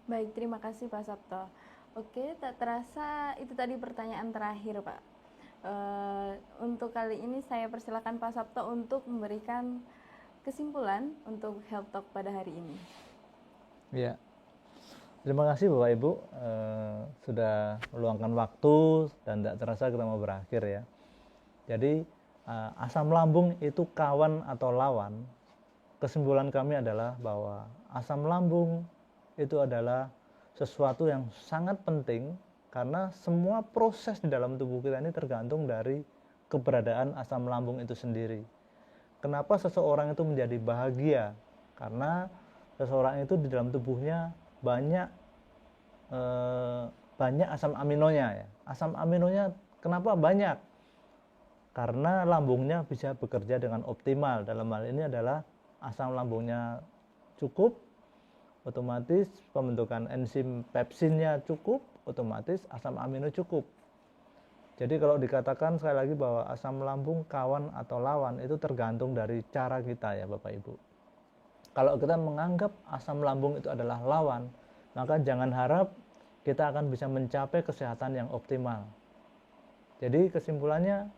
Baik, terima kasih Pak Sabto. Oke, tak terasa itu tadi pertanyaan terakhir Pak. Untuk kali ini saya persilakan Pak Sabto untuk memberikan kesimpulan untuk Health Talk pada hari ini. Ya, terima kasih Bapak Ibu sudah meluangkan waktu dan tidak terasa kita mau berakhir ya. Jadi asam lambung itu kawan atau lawan? Kesimpulan kami adalah bahwa asam lambung itu adalah sesuatu yang sangat penting karena semua proses di dalam tubuh kita ini tergantung dari keberadaan asam lambung itu sendiri. Kenapa seseorang itu menjadi bahagia? Karena seseorang itu di dalam tubuhnya banyak asam aminonya ya. Asam aminonya kenapa banyak? Karena lambungnya bisa bekerja dengan optimal. Dalam hal ini adalah asam lambungnya cukup, otomatis pembentukan enzim pepsinnya cukup, otomatis asam amino cukup. Jadi kalau dikatakan sekali lagi bahwa asam lambung kawan atau lawan itu tergantung dari cara kita ya Bapak Ibu. Kalau kita menganggap asam lambung itu adalah lawan, maka jangan harap kita akan bisa mencapai kesehatan yang optimal. Jadi kesimpulannya,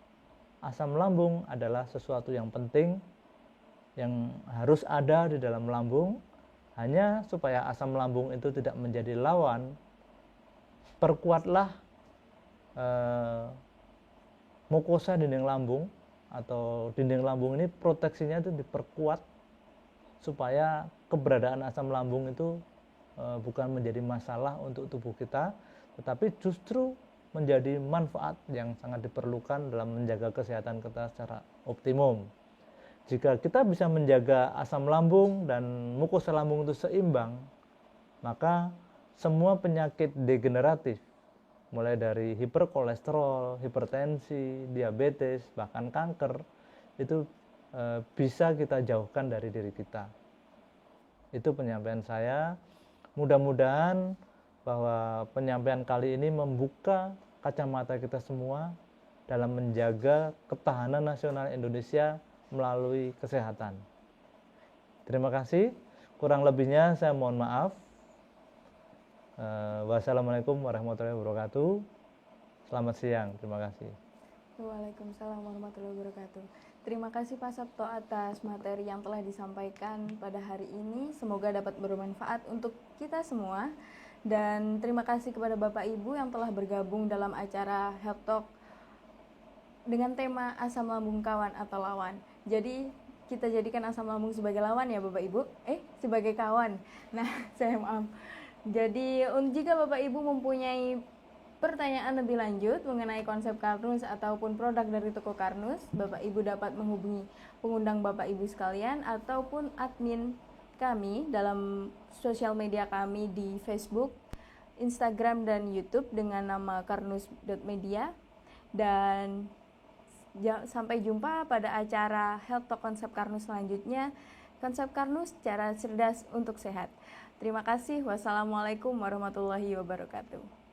asam lambung adalah sesuatu yang penting, yang harus ada di dalam lambung. Hanya supaya asam lambung itu tidak menjadi lawan, perkuatlah mukosa dinding lambung, atau dinding lambung ini proteksinya itu diperkuat supaya keberadaan asam lambung itu bukan menjadi masalah untuk tubuh kita, tetapi justru menjadi manfaat yang sangat diperlukan dalam menjaga kesehatan kita secara optimum. Jika kita bisa menjaga asam lambung dan mukosa lambung itu seimbang, maka semua penyakit degeneratif, mulai dari hiperkolesterol, hipertensi, diabetes, bahkan kanker, itu bisa kita jauhkan dari diri kita. Itu penyampaian saya. Mudah-mudahan bahwa penyampaian kali ini membuka kacamata kita semua dalam menjaga ketahanan nasional Indonesia melalui kesehatan. Terima kasih. Kurang lebihnya saya mohon maaf. Wassalamualaikum warahmatullahi wabarakatuh. Selamat siang. Terima kasih. Waalaikumsalam warahmatullahi wabarakatuh. Terima kasih Pak Sabto atas materi yang telah disampaikan pada hari ini. Semoga dapat bermanfaat untuk kita semua. Dan terima kasih kepada Bapak Ibu yang telah bergabung dalam acara Health Talk dengan tema asam lambung kawan atau lawan. Jadi kita jadikan asam lambung sebagai lawan ya Bapak Ibu? Sebagai kawan. Nah, saya maaf. Jadi jika Bapak Ibu mempunyai pertanyaan lebih lanjut mengenai konsep Karnus ataupun produk dari toko Karnus, Bapak Ibu dapat menghubungi pengundang Bapak Ibu sekalian ataupun admin kami dalam sosial media kami di Facebook, Instagram, dan YouTube dengan nama karnus.media. Dan sampai jumpa pada acara Health Talk Konsep Karnus selanjutnya. Konsep Karnus, cara cerdas untuk sehat. Terima kasih. Wassalamualaikum warahmatullahi wabarakatuh.